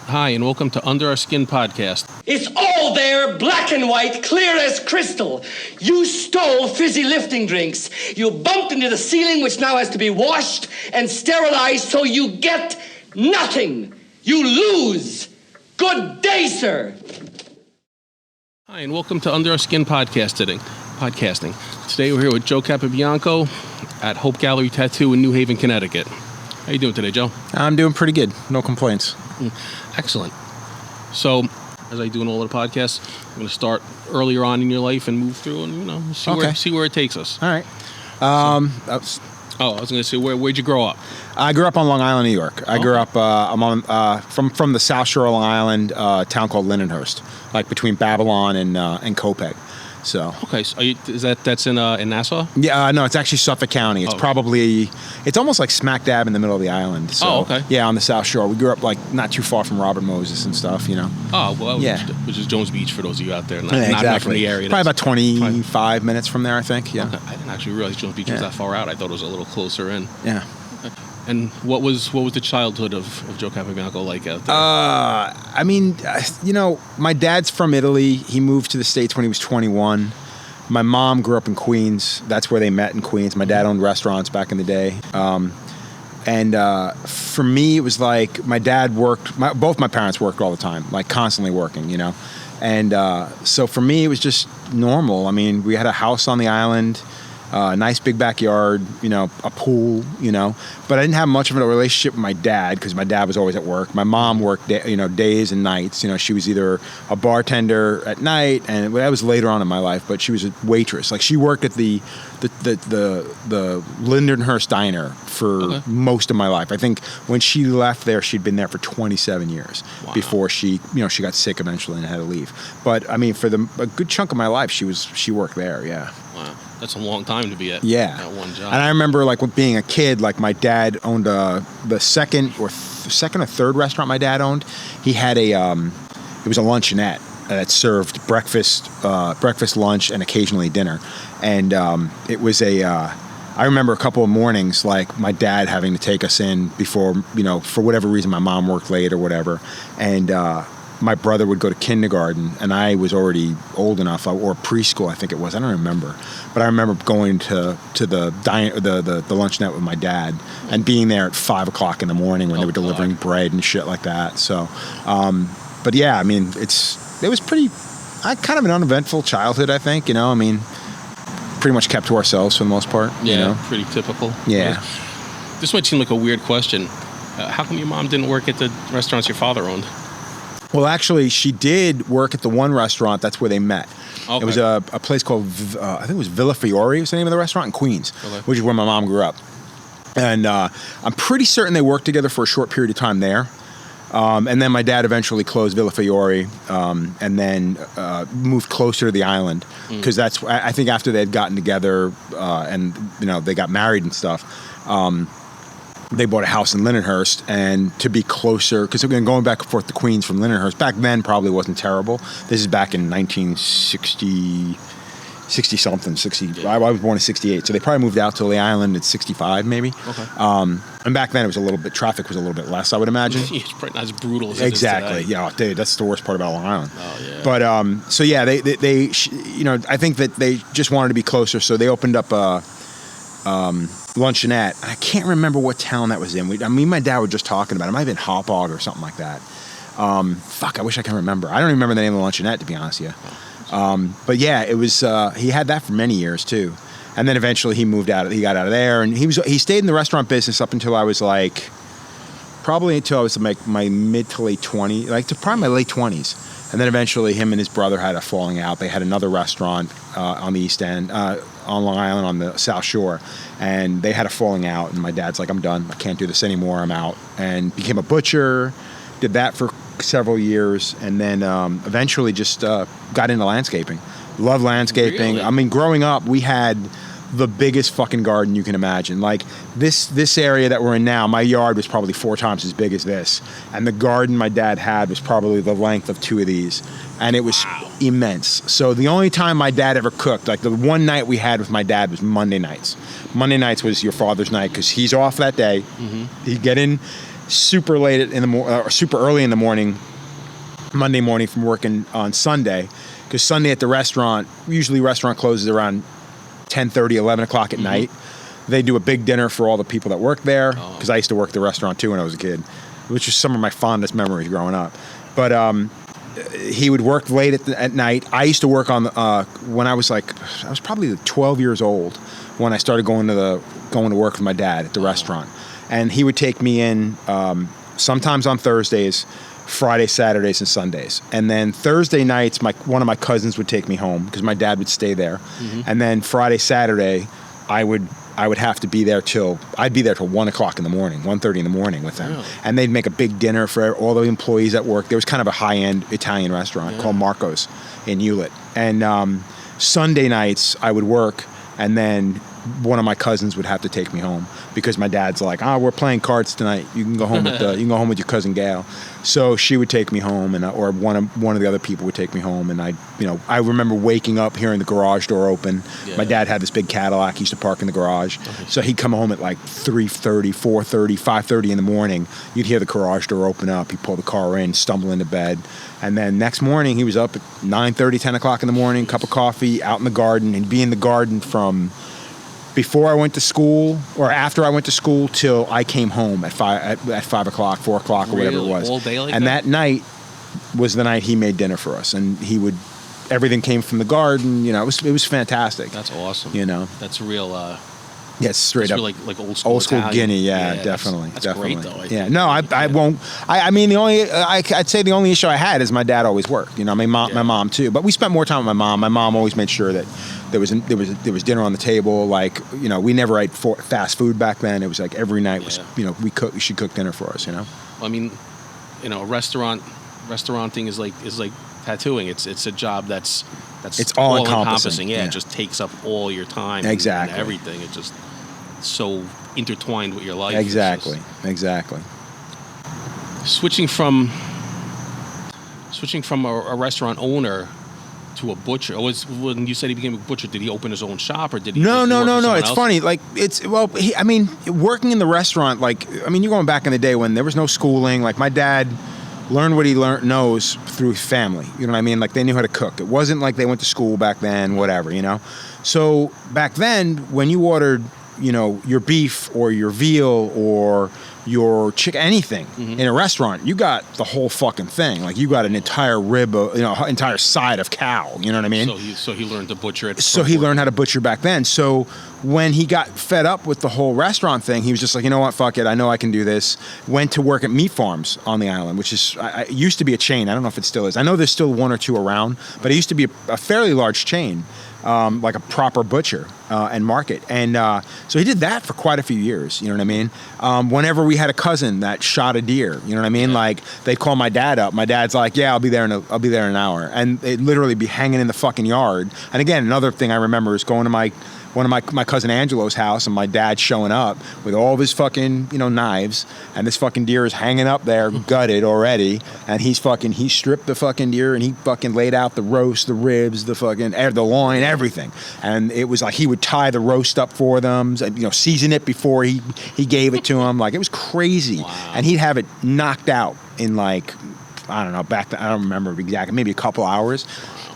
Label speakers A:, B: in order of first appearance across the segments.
A: Hi, and welcome to Under Our Skin podcast.
B: It's all there, black and white, clear as crystal. You stole fizzy lifting drinks. You bumped into the ceiling, which now has to be washed and sterilized, so you get nothing. You lose. Good day, sir.
A: Hi, and welcome to Under Our Skin podcasting. Today we're here with Joe Capobianco at Hope Gallery Tattoo in New Haven, Connecticut. How you doing today, Joe?
C: I'm doing pretty good. No complaints.
A: Excellent. So, as I do in all of the podcasts, I'm going to start earlier on in your life and move through and, see where it takes us.
C: All right.
A: I was going to say, where'd you grow up?
C: I grew up on Long Island, New York. I grew up, I'm on from the South Shore of Long Island, a town called Lindenhurst, like between Babylon and Copiague. So
A: okay, so that's in Nassau?
C: Yeah, no, it's actually Suffolk County. It's it's almost like smack dab in the middle of the island. So,
A: okay.
C: Yeah, on the South Shore. We grew up like not too far from Robert Moses and stuff, you know.
A: Oh, well,
C: yeah.
A: Which is Jones Beach for those of you out there, not
C: exactly.
A: from the area.
C: Probably about 25 minutes from there, I think. Yeah.
A: Okay. I didn't actually realize Jones Beach was that far out. I thought it was a little closer in.
C: Yeah.
A: And what was the childhood of Joe Capobianco like out there?
C: I mean, my dad's from Italy. He moved to the States when he was 21. My mom grew up in Queens. That's where they met, in Queens. My dad owned restaurants back in the day. And for me, it was like my dad worked. Both my parents worked all the time, like constantly working, you know. And so for me, it was just normal. I mean, we had a house on the island. A nice big backyard, a pool, But I didn't have much of a relationship with my dad because my dad was always at work. My mom worked, days and nights. She was either a bartender at night, and that was later on in my life. But she was a waitress. Like she worked at the Lindenhurst Diner for most of my life. I think when she left there, she'd been there for 27 years before she got sick eventually and had to leave. But I mean, for a good chunk of my life, she worked there. Yeah.
A: Wow. That's a long time to be at one job.
C: And I remember, like, with being a kid, like, my dad owned the second or third restaurant my dad owned. He had it was a luncheonette that served breakfast, lunch, and occasionally dinner. And it was I remember a couple of mornings, like, my dad having to take us in before, for whatever reason, my mom worked late or whatever. And my brother would go to kindergarten, and I was already old enough, or preschool, I think it was. I don't remember, but I remember going to the luncheonette with my dad and being there at 5 o'clock in the morning when they were delivering bread and shit like that. So, but yeah, I mean, it was pretty, kind of an uneventful childhood, I think. I mean, pretty much kept to ourselves for the most part.
A: Yeah, pretty typical.
C: Yeah.
A: This might seem like a weird question. How come your mom didn't work at the restaurants your father owned?
C: Well, actually, she did work at the one restaurant. That's where they met. Okay. It was a place called, I think it was Villa Fiore was the name of the restaurant in Queens, which is where my mom grew up. And I'm pretty certain they worked together for a short period of time there. And then my dad eventually closed Villa Fiore and then moved closer to the island because that's, I think after they had gotten together and, they got married and stuff, they bought a house in Lindenhurst, and to be closer, because going back and forth to Queens from Lindenhurst, back then probably wasn't terrible. This is back in 1960, 60-something, 60. I was born in 68, so they probably moved out to the island at 65 maybe. Okay. And back then it was traffic was a little bit less, I would imagine.
A: It's probably not as brutal as
C: exactly.
A: It is today.
C: Yeah, dude, that's the worst part about Long Island.
A: Oh, yeah.
C: But, so yeah, they I think that they just wanted to be closer, so they opened up a luncheonette. I can't remember what town that was in. Me and my dad were just talking about it. It might have been Hauppauge or something like that. I wish I can remember. I don't even remember the name of the luncheonette, to be honest with you. But yeah, it was. He had that for many years too, and then eventually he moved out. He got out of there, and he stayed in the restaurant business up until I was like, probably until I was like my mid to late 20s, like to probably my late 20s. And then eventually him and his brother had a falling out. They had another restaurant on the East End, on Long Island on the South Shore. And they had a falling out. And my dad's like, I'm done. I can't do this anymore. I'm out. And became a butcher, did that for several years. And then eventually just got into landscaping. Love landscaping.
A: Really?
C: I mean, growing up, we had the biggest fucking garden you can imagine. Like this area that we're in now, my yard was probably 4 times as big as this. And the garden my dad had was probably the length of 2 of these. And it was immense. So the only time my dad ever cooked, like the one night we had with my dad was Monday nights. Monday nights was your father's night because he's off that day. Mm-hmm. He'd get in super late in the or super early in the morning, Monday morning from working on Sunday, because Sunday at the restaurant, usually restaurant closes around 10:30, 11 o'clock at night. They do a big dinner for all the people that work there, because I used to work at the restaurant too when I was a kid, which is some of my fondest memories growing up. But he would work late at night. I used to work on when I was probably 12 years old when I started going to work with my dad at the restaurant, and he would take me in sometimes on Thursdays, Fridays, Saturdays, and Sundays. And then Thursday nights, one of my cousins would take me home because my dad would stay there. And then Friday, Saturday, I would have to be there till 1 o'clock in the morning, 1:30 in the morning with them. Really? And they'd make a big dinner for all the employees at work. There was kind of a high-end Italian restaurant called Marco's in Hewlett. And Sunday nights I would work, and then one of my cousins would have to take me home because my dad's like, we're playing cards tonight. You can go home with your cousin Gail. So she would take me home, or one of the other people would take me home, and I remember waking up hearing the garage door open. Yeah. My dad had this big Cadillac. He used to park in the garage. Okay. So he'd come home at like 3:30, 4:30, 5:30 in the morning. You'd hear the garage door open up. He'd pull the car in, stumble into bed. And then next morning he was up at 9:30, 10 o'clock in the morning, cup of coffee, out in the garden, and be in the garden from before I went to school or after I went to school till I came home at 5 o'clock, 4 o'clock, or whatever it was.
A: All day like
C: and
A: that
C: night was the night he made dinner for us, and everything came from the garden. It was fantastic.
A: That's awesome. That's real.
C: Yes, straight up,
A: like old school Italian.
C: Guinea. Yeah, definitely.
A: That's
C: definitely.
A: great, though.
C: Yeah, no, I won't. I mean, I'd say the only issue I had is my dad always worked. My mom too. But we spent more time with my mom. My mom always made sure that there was dinner on the table. Like, we never ate fast food back then. It was like every night was, she cooked dinner for us.
A: I mean, restauranting is like tattooing. It's a job that's
C: it's all encompassing.
A: Yeah, it just takes up all your time.
C: Exactly.
A: And everything. It just so intertwined with your life.
C: Exactly.
A: Switching from a restaurant owner to a butcher. When you said he became a butcher, did he open his own shop, or did he?
C: No. It's funny. Like, working in the restaurant. Like, you're going back in the day when there was no schooling. Like, my dad learned what he knows through family. You know what I mean? Like, they knew how to cook. It wasn't like they went to school back then. Whatever. So back then, when you ordered, your beef or your veal or your chicken, anything in a restaurant, you got the whole fucking thing. Like, you got an entire rib, entire side of cow. You know what I mean?
A: So he learned to butcher it.
C: So he learned how to butcher back then. So when he got fed up with the whole restaurant thing, he was just like, you know what, fuck it, I know I can do this. Went to work at meat farms on the island, which is used to be a chain. I don't know if it still is. I know there's still one or two around, but it used to be a fairly large chain. Like a proper butcher and market. And so he did that for quite a few years, you know what I mean? Whenever we had a cousin that shot a deer, you know what I mean? Yeah. Like, they'd call my dad up. My dad's like, yeah, I'll be there in an hour. And they'd literally be hanging in the fucking yard. And again, another thing I remember is going to one of my cousin Angelo's house, and my dad showing up with all of his fucking, knives, and this fucking deer is hanging up there, gutted already, and he stripped the fucking deer, and he fucking laid out the roast, the ribs, the fucking, the loin, everything. And it was like he would tie the roast up for them, season it before he gave it to them. Like, it was crazy. Wow. And he'd have it knocked out in like, I don't know, back then, I don't remember exactly, maybe a couple hours.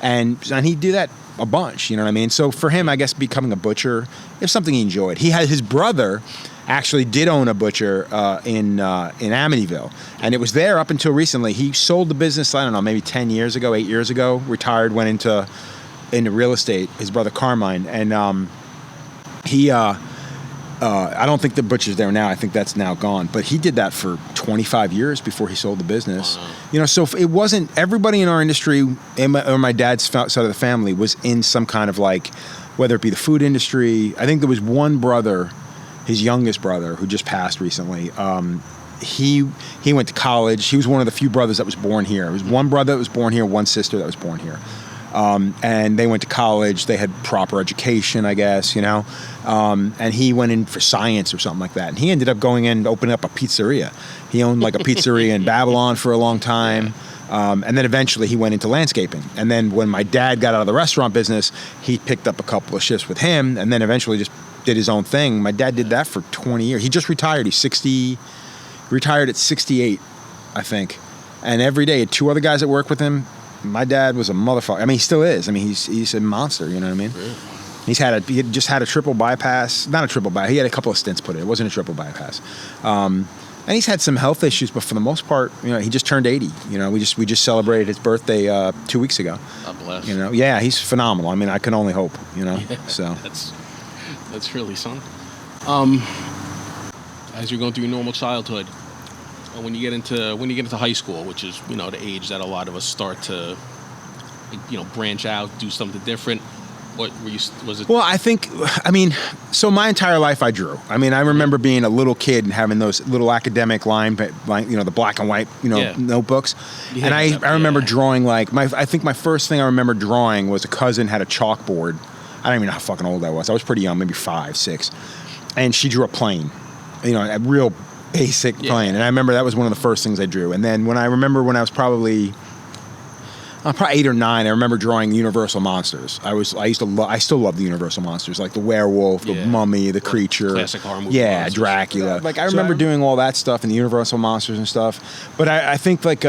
C: And he'd do that a bunch, you know what I mean? So for him, I guess becoming a butcher is something he enjoyed. He had his brother actually did own a butcher in Amityville, and it was there up until recently. He sold the business, I don't know, maybe 8 years ago, retired, went into real estate, his brother Carmine, and he I don't think the butcher's there now. I think that's now gone. But he did that for 25 years before he sold the business. Wow. So it wasn't everybody in our industry, or my dad's side of the family, was in some kind of like, whether it be the food industry. I think there was one brother, his youngest brother, who just passed recently. He went to college. He was one of the few brothers that was born here. There was one brother that was born here, one sister that was born here. And they went to college. They had proper education, I guess, and he went in for science or something like that. And he ended up going in and opening up a pizzeria. He owned like a pizzeria in Babylon for a long time. And then eventually he went into landscaping. And then when my dad got out of the restaurant business, he picked up a couple of shifts with him, and then eventually just did his own thing. My dad did that for 20 years. He just retired. He's Retired at 68, I think. And every day, 2 other guys that work with him. My dad was a motherfucker. I mean, he still is. I mean, he's a monster. You know what I mean?
A: Really?
C: He had just had a triple bypass. Not a triple bypass. He had a couple of stents put in. It wasn't a triple bypass. And he's had some health issues, but for the most part, you know, he just turned 80. You know, we just celebrated his birthday 2 weeks ago.
A: God bless.
C: You know, yeah, he's phenomenal. I mean, I can only hope. You know, so
A: that's really something. As you're going through your normal childhood, when you get into high school, which is, you know, the age that a lot of us start to, you know, branch out, do something different. What were you? Was it?
C: Well, I mean, so my entire life I drew. I mean, I remember being a little kid and having those little academic line, you know, the black and white, you know, notebooks. And I remember drawing like I think my first thing I remember drawing was a cousin had a chalkboard. I don't even know how fucking old I was. I was pretty young, maybe 5, 6, and she drew a plane, you know, a real basic plane. And I remember that was one of the first things I drew. And then when I was probably 8 or 9, I remember drawing Universal monsters. I still love the Universal monsters, like the werewolf, the mummy, the creature.
A: Classic horror movie.
C: Yeah,
A: monsters.
C: Dracula. Like I remember doing all that stuff and the Universal monsters and stuff. But I think like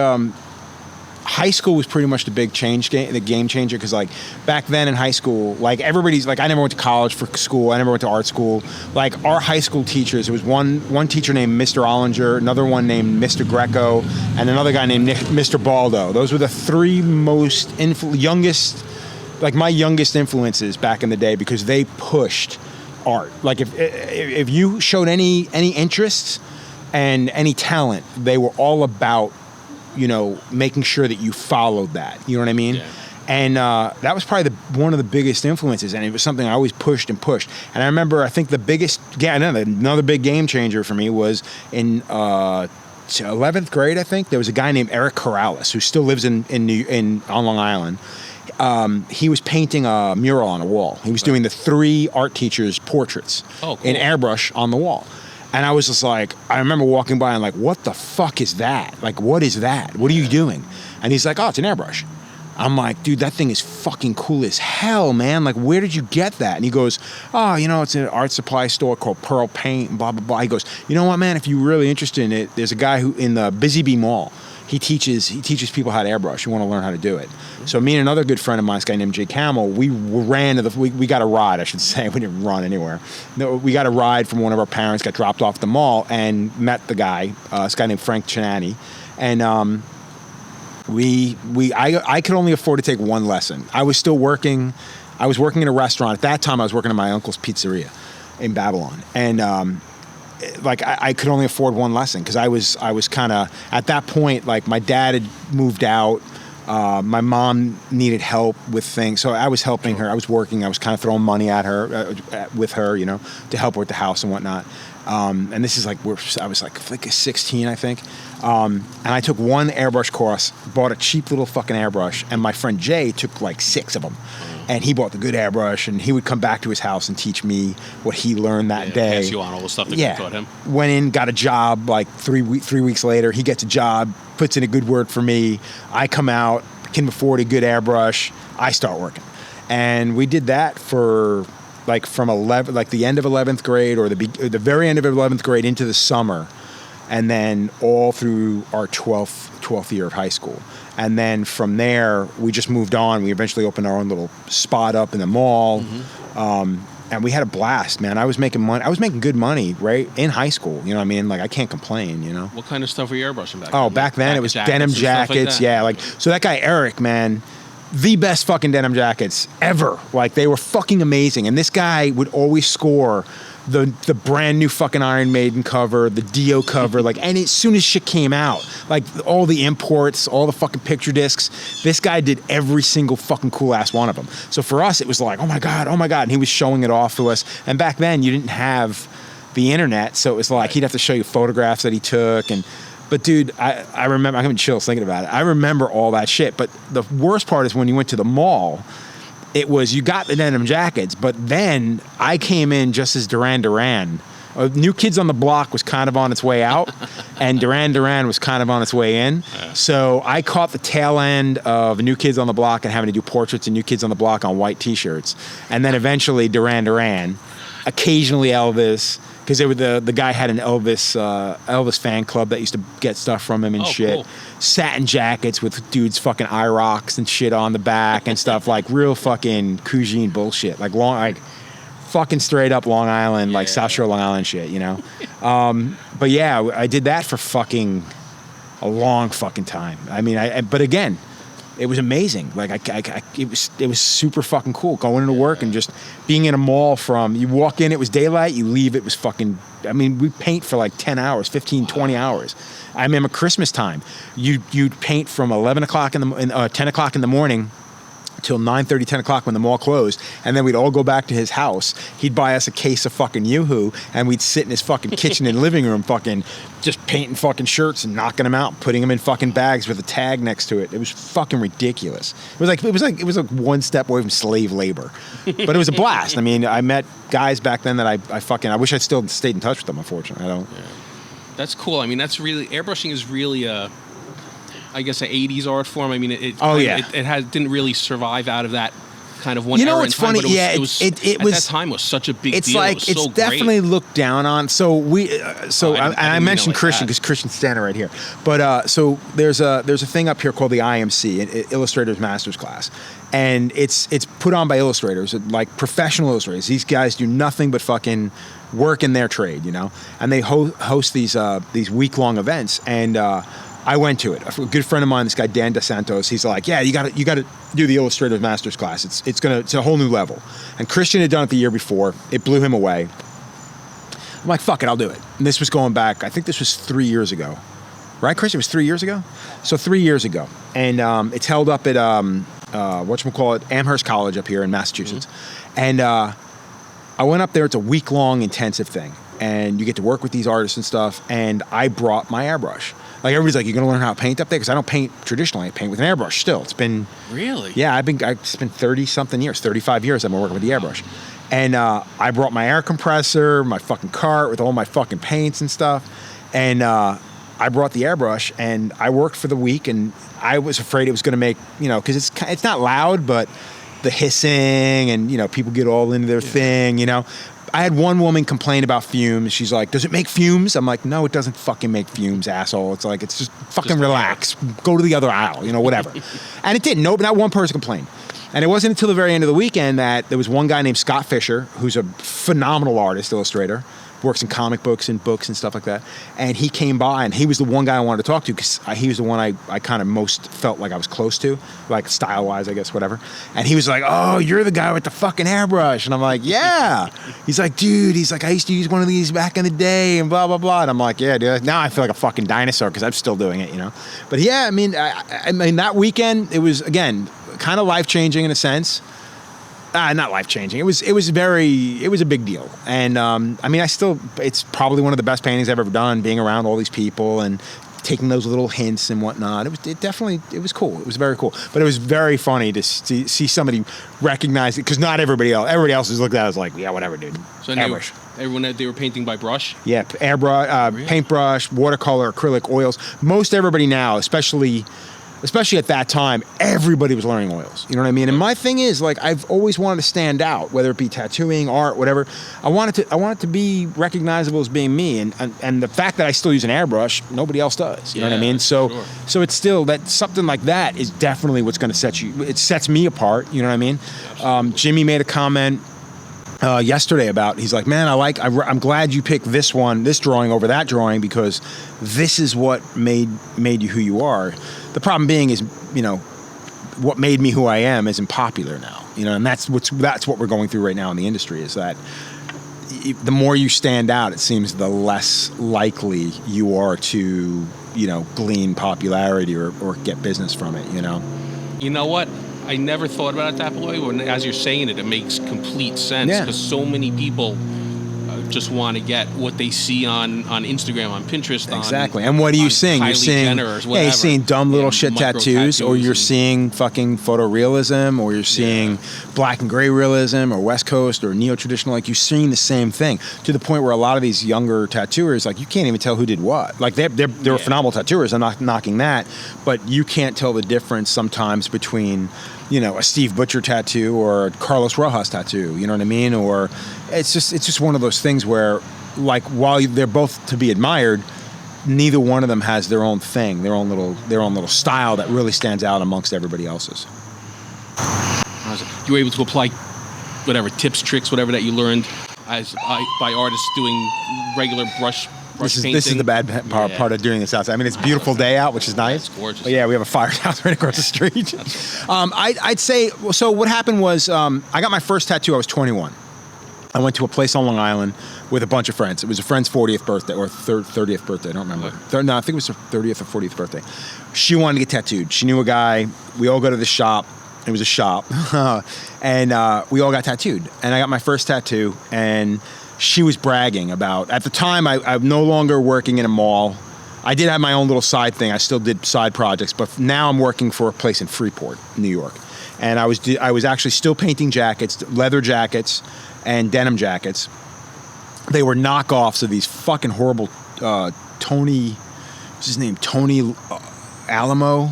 C: high school was pretty much the game changer, because like back then in high school, like everybody's like, I never went to college for school, I never went to art school. Like our high school teachers, there was one teacher named Mr. Ollinger, another one named Mr. Greco, and another guy named Mr. Baldo. Those were the 3 most youngest, like my youngest influences back in the day, because they pushed art. Like if you showed any interest and any talent, they were all about, you know, making sure that you followed that. You know what I mean? Yeah. And that was probably one of the biggest influences, and it was something I always pushed. And I remember, I think another big game changer for me was in 11th grade, I think. There was a guy named Eric Corrales who still lives on Long Island. He was painting a mural on a wall. He was doing the 3 art teachers' portraits in airbrush on the wall. And I was just like, I remember walking by and like, what the fuck is that? Like, what is that? What are you doing? And he's like, oh, it's an airbrush. I'm like, dude, that thing is fucking cool as hell, man. Like, where did you get that? And he goes, oh, you know, it's an art supply store called Pearl Paint and blah, blah, blah. He goes, you know what, man, if you're really interested in it, there's a guy who in the Busy Bee Mall, he teaches people how to airbrush. You want to learn how to do it. So me and another good friend of mine, this guy named Jay Camel, we got a ride, I should say. We didn't run anywhere. No, we got a ride from one of our parents, got dropped off at the mall, and met the guy, this guy named Frank Chinatti. And I could only afford to take one lesson. I was still working. I was working in a restaurant. At that time, I was working at my uncle's pizzeria in Babylon. And like I could only afford one lesson, because I was kind of at that point, like my dad had moved out, my mom needed help with things, so I was helping her. I was working. I was kind of throwing money at her with her, you know, to help her with the house and whatnot. And this is like I was like 16, I think. And I took one airbrush course, bought a cheap little fucking airbrush, and my friend Jay took like 6 of them. And he bought the good airbrush, and he would come back to his house and teach me what he learned that day.
A: Pass you on all the stuff that you taught him.
C: Went in, got a job like 3 weeks later. He gets a job, puts in a good word for me. I come out, can afford a good airbrush. I start working. And we did that for like from the end of 11th grade, or the very end of 11th grade into the summer. And then all through our 12th year of high school. And then from there, we just moved on. We eventually opened our own little spot up in the mall. Mm-hmm. And we had a blast, man. I was making money. I was making good money, right, in high school. You know what I mean? Like, I can't complain, you know?
A: What kind of stuff were you airbrushing back then?
C: Oh, back then it was denim jackets. Like so that guy, Eric, man, the best fucking denim jackets ever. Like, they were fucking amazing. And this guy would always score the brand new fucking Iron Maiden cover, the Dio cover, like, and as soon as shit came out, like all the imports, all the fucking picture discs, this guy did every single fucking cool ass one of them. So for us, it was like, oh my God, and he was showing it off to us. And back then, you didn't have the internet, so it was like he'd have to show you photographs that he took. But dude, I remember, I'm having chills thinking about it. I remember all that shit. But the worst part is when you went to the mall, it was, you got the denim jackets, but then I came in just as Duran Duran. New Kids on the Block was kind of on its way out, and Duran Duran was kind of on its way in. Yeah. So I caught the tail end of New Kids on the Block and having to do portraits of New Kids on the Block on white T-shirts. And then eventually Duran Duran, occasionally Elvis, because the guy had an Elvis fan club that used to get stuff from him and shit.
A: Cool.
C: Satin jackets with dudes fucking eye rocks and shit on the back and stuff, like real fucking cuisine bullshit, like fucking straight up Long Island, like South Shore Long Island shit, you know. But yeah, I did that for fucking a long fucking time. I mean, but again, it was amazing. Like it was super fucking cool going into work and just being in a mall from, you walk in, it was daylight, you leave, it was fucking, I mean, we paint for like 10 hours, 15, 20 hours. I remember Christmas time, you'd paint from 10 o'clock in the morning till 9:30, 10 o'clock when the mall closed, and then we'd all go back to his house. He'd buy us a case of fucking Yoo-Hoo, and we'd sit in his fucking kitchen and living room fucking just painting fucking shirts and knocking them out, putting them in fucking bags with a tag next to it. It was fucking ridiculous. It was like one step away from slave labor. But it was a blast. I mean, I met guys back then that I wish I still stayed in touch with them, unfortunately. I don't.
A: Yeah. That's cool. I mean, that's really, airbrushing is really I guess an 80s art form. I mean, it didn't really survive out of that kind of one.
C: You know
A: era
C: what's
A: in time,
C: funny?
A: but
C: It
A: was
C: at that
A: time was such a big
C: it's
A: deal.
C: like
A: it was so
C: it's definitely
A: great.
C: looked down on. So I mentioned Christian because Christian's standing right here. But so there's a thing up here called the IMC, Illustrators Masters Class, and it's put on by illustrators, like professional illustrators. These guys do nothing but fucking work in their trade, you know, and they host these week-long events. And I went to it. A good friend of mine, this guy Dan DeSantos, he's like, yeah, you got to do the Illustrative Masters class. It's a whole new level. And Christian had done it the year before. It blew him away. I'm like, fuck it, I'll do it. And this was going back, I think this was 3 years ago. Right, Christian? It was 3 years ago? So 3 years ago. And it's held up at, whatchamacallit, Amherst College up here in Massachusetts. Mm-hmm. And I went up there. It's a week-long intensive thing. And you get to work with these artists and stuff. And I brought my airbrush. Like, everybody's like, you're going to learn how to paint up there? Because I don't paint traditionally. I paint with an airbrush still. It's been...
A: Really?
C: Yeah, I've spent 30-something years, 35 years I've been working with the airbrush. And I brought my air compressor, my fucking cart with all my fucking paints and stuff. And I brought the airbrush, and I worked for the week, and I was afraid it was going to make, you know, because it's not loud, but the hissing and, you know, people get all into their thing, you know. I had one woman complain about fumes. She's like, does it make fumes? I'm like, no, it doesn't fucking make fumes, asshole. It's like, it's just fucking relax. Go to the other aisle, you know, whatever. And it didn't. No, not one person complained. And it wasn't until the very end of the weekend that there was one guy named Scott Fisher, who's a phenomenal artist, illustrator, works in comic books and books and stuff like that. And he came by, and he was the one guy I wanted to talk to because he was the one I kind of most felt like I was close to, like style-wise, I guess, whatever. And he was like, oh, you're the guy with the fucking airbrush. And I'm like, yeah. He's like, dude, I used to use one of these back in the day and blah, blah, blah. And I'm like, yeah, dude. Now I feel like a fucking dinosaur because I'm still doing it, you know. But yeah, I mean, that weekend, it was, again, kind of life-changing in a sense. Not life-changing. It was a big deal. And, I mean, it's probably one of the best paintings I've ever done, being around all these people and taking those little hints and whatnot. It was cool. It was very cool. But it was very funny to see somebody recognize it, because not everybody else is looking at it as like, yeah, whatever, dude.
A: So everyone, they were painting by brush?
C: Yeah, airbrush, really? Paintbrush, watercolor, acrylic, oils. Most everybody now, especially at that time, everybody was learning oils. You know what I mean? And my thing is, like, I've always wanted to stand out, whether it be tattooing, art, whatever. I want it to be recognizable as being me. And the fact that I still use an airbrush, nobody else does. You know what I mean? So it's still that something like that is definitely what's going to it sets me apart. You know what I mean? Jimmy made a comment yesterday about, he's like, man, I'm glad you picked this drawing over that drawing, because this is what made you who you are. The problem being is, you know, what made me who I am isn't popular now, you know, and that's what we're going through right now in the industry, is that the more you stand out, it seems the less likely you are to, you know, glean popularity or get business from it, you know.
A: You know what? I never thought about it that way. When, as you're saying it, it makes complete sense, because so many people just want to get what they see on Instagram, on Pinterest.
C: Exactly. And what are you seeing? You're seeing, you're seeing dumb little shit tattoos, or you're seeing fucking photorealism, or you're seeing black and gray realism, or West Coast, or neo-traditional. Like, you're seeing the same thing, to the point where a lot of these younger tattooers, like, you can't even tell who did what. Like, they're phenomenal tattooers. I'm not knocking that, but you can't tell the difference sometimes between, you know, a Steve Butcher tattoo or a Carlos Rojas tattoo, you know what I mean? Or it's just one of those things where like while they're both to be admired, neither one of them has their own thing, their own little style that really stands out amongst everybody else's.
A: You were able to apply whatever tips, tricks, whatever that you learned by artists doing regular brush painting.
C: This is the bad part of doing this outside. I mean, it's a beautiful day out, which is nice.
A: It's gorgeous.
C: But yeah, we have a firehouse right across the street. I'd say, so what happened was I got my first tattoo, I was 21. I went to a place on Long Island with a bunch of friends. It was a friend's 40th birthday, or 30th birthday, I don't remember. No, I think it was her 30th or 40th birthday. She wanted to get tattooed. She knew a guy. We all go to the shop. It was a shop. And we all got tattooed. And I got my first tattoo, and she was bragging about, at the time, I'm no longer working in a mall. I did have my own little side thing. I still did side projects, but now I'm working for a place in Freeport, New York. And I was actually still painting jackets, leather jackets, and denim jackets. They were knockoffs of these fucking horrible Tony, what's his name? Tony Alamo?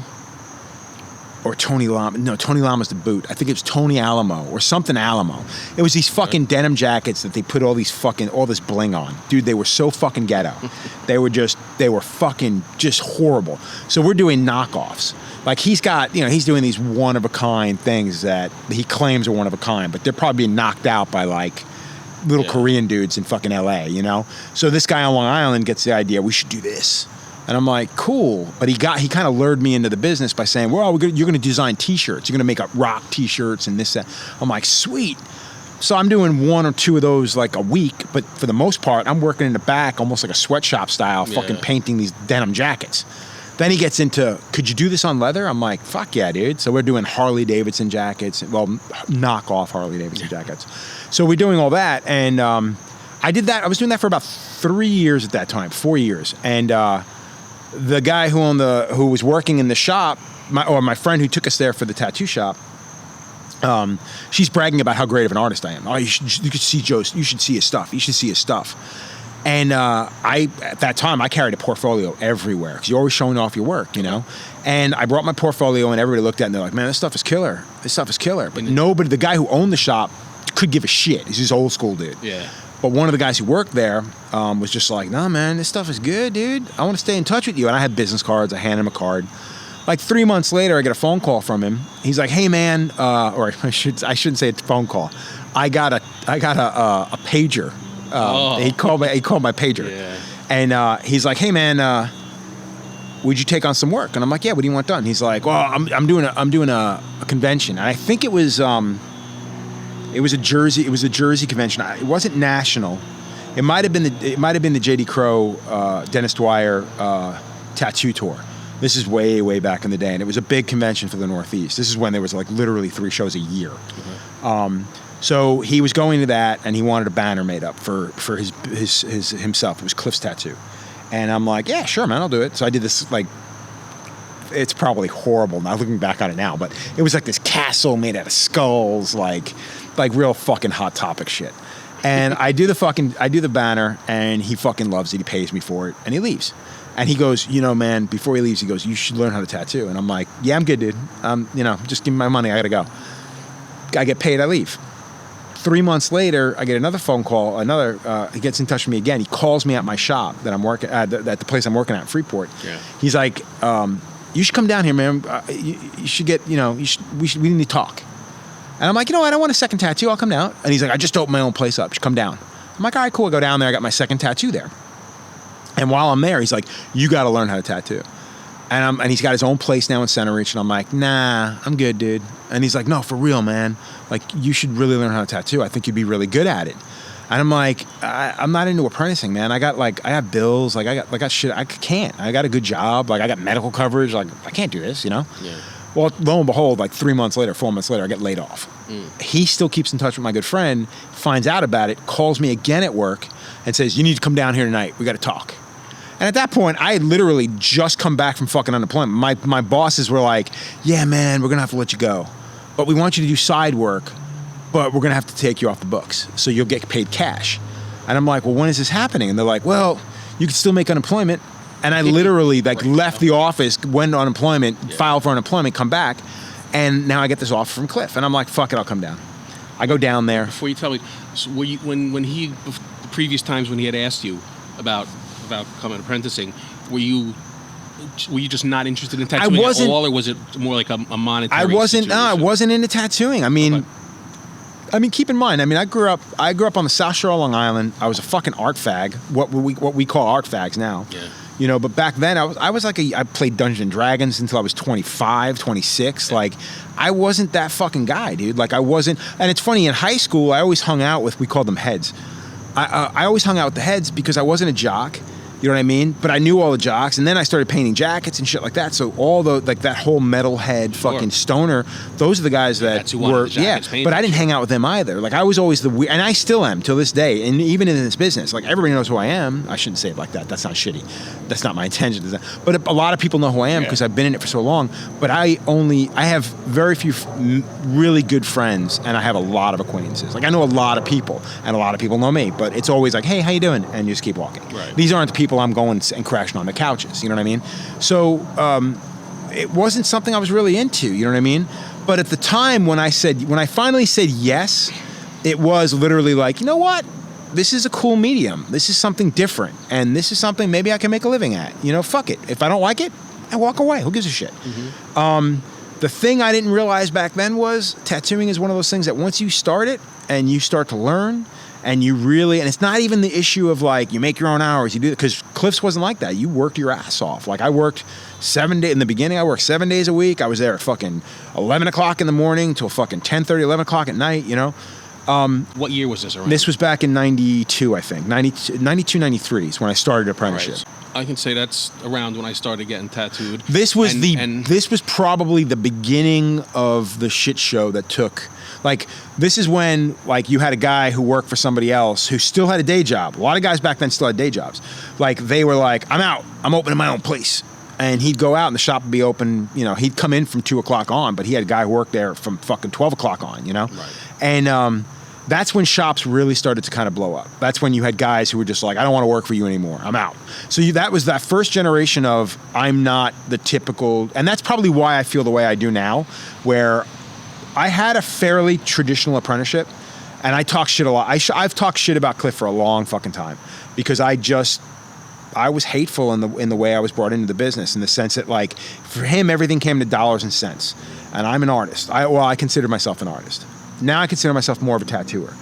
C: Or Tony Lama. No, Tony Lama's the boot. I think it was Tony Alamo or something Alamo. It was these fucking denim jackets that they put all this bling on. Dude, they were so fucking ghetto. They were fucking just horrible. So we're doing knockoffs. Like he's doing these one-of-a-kind things that he claims are one-of-a-kind, but they're probably being knocked out by like little Korean dudes in fucking LA, you know? So this guy on Long Island gets the idea, we should do this. And I'm like, cool. But he kind of lured me into the business by saying, well, you're going to design T-shirts. You're going to make up rock T-shirts and this, that. I'm like, sweet. So I'm doing one or two of those like a week. But for the most part, I'm working in the back, almost like a sweatshop style, fucking painting these denim jackets. Then he gets into, could you do this on leather? I'm like, fuck yeah, dude. So we're doing Harley Davidson jackets. Well, knockoff Harley Davidson jackets. So we're doing all that. And I did that. I was doing that for about 3 years at that time, 4 years. And the guy who was working in the shop, my friend who took us there for the tattoo shop, she's bragging about how great of an artist I am. Oh, you should see Joe's. You should see his stuff. You should see his stuff. And at that time, I carried a portfolio everywhere because you're always showing off your work, you know. And I brought my portfolio, and everybody looked at it, and they're like, "Man, this stuff is killer. This stuff is killer." But nobody, the guy who owned the shop, could give a shit. He's this old school dude.
A: Yeah.
C: But one of the guys who worked there was just like, nah, man, this stuff is good, dude. I want to stay in touch with you. And I had business cards. I handed him a card. Like 3 months later, I get a phone call from him. He's like, hey, man, or I shouldn't say it's a phone call. I got a pager. He called my pager. Yeah. And he's like, hey, man, would you take on some work? And I'm like, yeah, what do you want done? He's like, well, I'm doing a convention. And I think it was a Jersey convention. It wasn't national. It might have been the J.D. Crowe, Dennis Dwyer tattoo tour. This is way, way back in the day, and it was a big convention for the Northeast. This is when there was like literally 3 shows a year. Mm-hmm. So he was going to that, and he wanted a banner made up for his himself. It was Cliff's tattoo, and I'm like, yeah, sure, man, I'll do it. So I did this like. It's probably horrible now looking back on it now, but it was like this castle made out of skulls, like real fucking Hot Topic shit. And I do the banner, and he fucking loves it. He pays me for it, and he leaves. And he goes, you know, man, before he leaves, he goes, you should learn how to tattoo. And I'm like, yeah, I'm good, dude. Just give me my money. I gotta go. I get paid. I leave. 3 months later, I get another phone call. He gets in touch with me again. He calls me at my shop that I'm working at, the place I'm working at in Freeport. Yeah. He's like, you should come down here, man. You should get, we need to talk. And I'm like, I don't want a second tattoo. I'll come down. And he's like, I just opened my own place up. You should come down. I'm like, all right, cool. I go down there. I got my second tattoo there. And while I'm there, he's like, you got to learn how to tattoo. And he's got his own place now in Center Reach. And I'm like, nah, I'm good, dude. And he's like, no, for real, man. Like, you should really learn how to tattoo. I think you'd be really good at it. And I'm like, I'm not into apprenticing, man. I have bills. Like, I got shit. I can't. I got a good job. Like, I got medical coverage. Like, I can't do this, Yeah. Well, lo and behold, like 3 months later, 4 months later, I get laid off. He still keeps in touch with my good friend, finds out about it, calls me again at work, and says, you need to come down here tonight. We got to talk. And at that point, I had literally just come back from fucking unemployment. My bosses were like, yeah, man, we're going to have to let you go. But we want you to do side work, but we're going to have to take you off the books. So you'll get paid cash. And I'm like, well, when is this happening? And they're like, well, you can still make unemployment. And I literally left the office, went on unemployment, filed for unemployment, come back. And now I get this offer from Cliff. And I'm like, fuck it, I'll come down. I go down there.
A: Before you tell me, so were you, when he previous times when he had asked you about coming apprenticing, were you just not interested in tattooing at all, or was it more like a monetary situation?
C: I wasn't into tattooing. I mean, keep in mind. I mean, I grew up on the South Shore of Long Island. I was a fucking art fag. What we call art fags now.
A: Yeah.
C: You know, but back then I was like I played Dungeons and Dragons until I was 25, 26.
A: Yeah.
C: Like, I wasn't that fucking guy, dude. Like, I wasn't. And it's funny, in high school, I always hung out with, we called them heads. I always hung out with the heads because I wasn't a jock. You know what I mean? But I knew all the jocks, and then I started painting jackets and shit like that. So all the, like, that whole metalhead fucking stoner, those are the guys that were, but I didn't hang out with them either. Like, I was always the weird, and I still am till this day, and even in this business, like, everybody knows who I am. I shouldn't say it like that. That's not shitty. That's not my intention. But a lot of people know who I am because I've been in it for so long. But I have very few really good friends, and I have a lot of acquaintances. Like, I know a lot of people, and a lot of people know me, but it's always like, hey, how you doing? And you just keep walking.
A: Right.
C: These aren't the people I'm going and crashing on the couches, you know what I mean? So it wasn't something I was really into, you know what I mean? But at the time when I finally said yes, it was literally like, you know what? This is a cool medium. This is something different. And this is something maybe I can make a living at. You know, fuck it. If I don't like it, I walk away. Who gives a shit? Mm-hmm. The thing I didn't realize back then was tattooing is one of those things that once you start it and you start to learn, and you really, and it's not even the issue of like, you make your own hours, you do it, because Cliff's wasn't like that. You worked your ass off. Like, I worked 7 days, in the beginning I worked 7 days a week. I was there at fucking 11 o'clock in the morning till fucking 10:30, 11 o'clock at night, you know?
A: What year was this around?
C: This was back in 92, I think. 92, 93 is when I started apprenticeship.
A: Right. I can say that's around when I started getting tattooed.
C: This was this was probably the beginning of the shit show that took. Like, this is when, like, you had a guy who worked for somebody else who still had a day job. A lot of guys back then still had day jobs. Like, they were like, I'm out. I'm opening my own place. And he'd go out and the shop would be open. You know, he'd come in from 2 o'clock on, but he had a guy who worked there from fucking 12 o'clock on, you know?
A: Right.
C: And that's when shops really started to kind of blow up. That's when you had guys who were just like, I don't want to work for you anymore. I'm out. So that was that first generation of, I'm not the typical, and that's probably why I feel the way I do now, where I had a fairly traditional apprenticeship, and I talk shit a lot. I've talked shit about Cliff for a long fucking time because I was hateful in the way I was brought into the business, in the sense that, like, for him everything came to dollars and cents, and I'm an artist. I consider myself an artist. Now I consider myself more of a tattooer.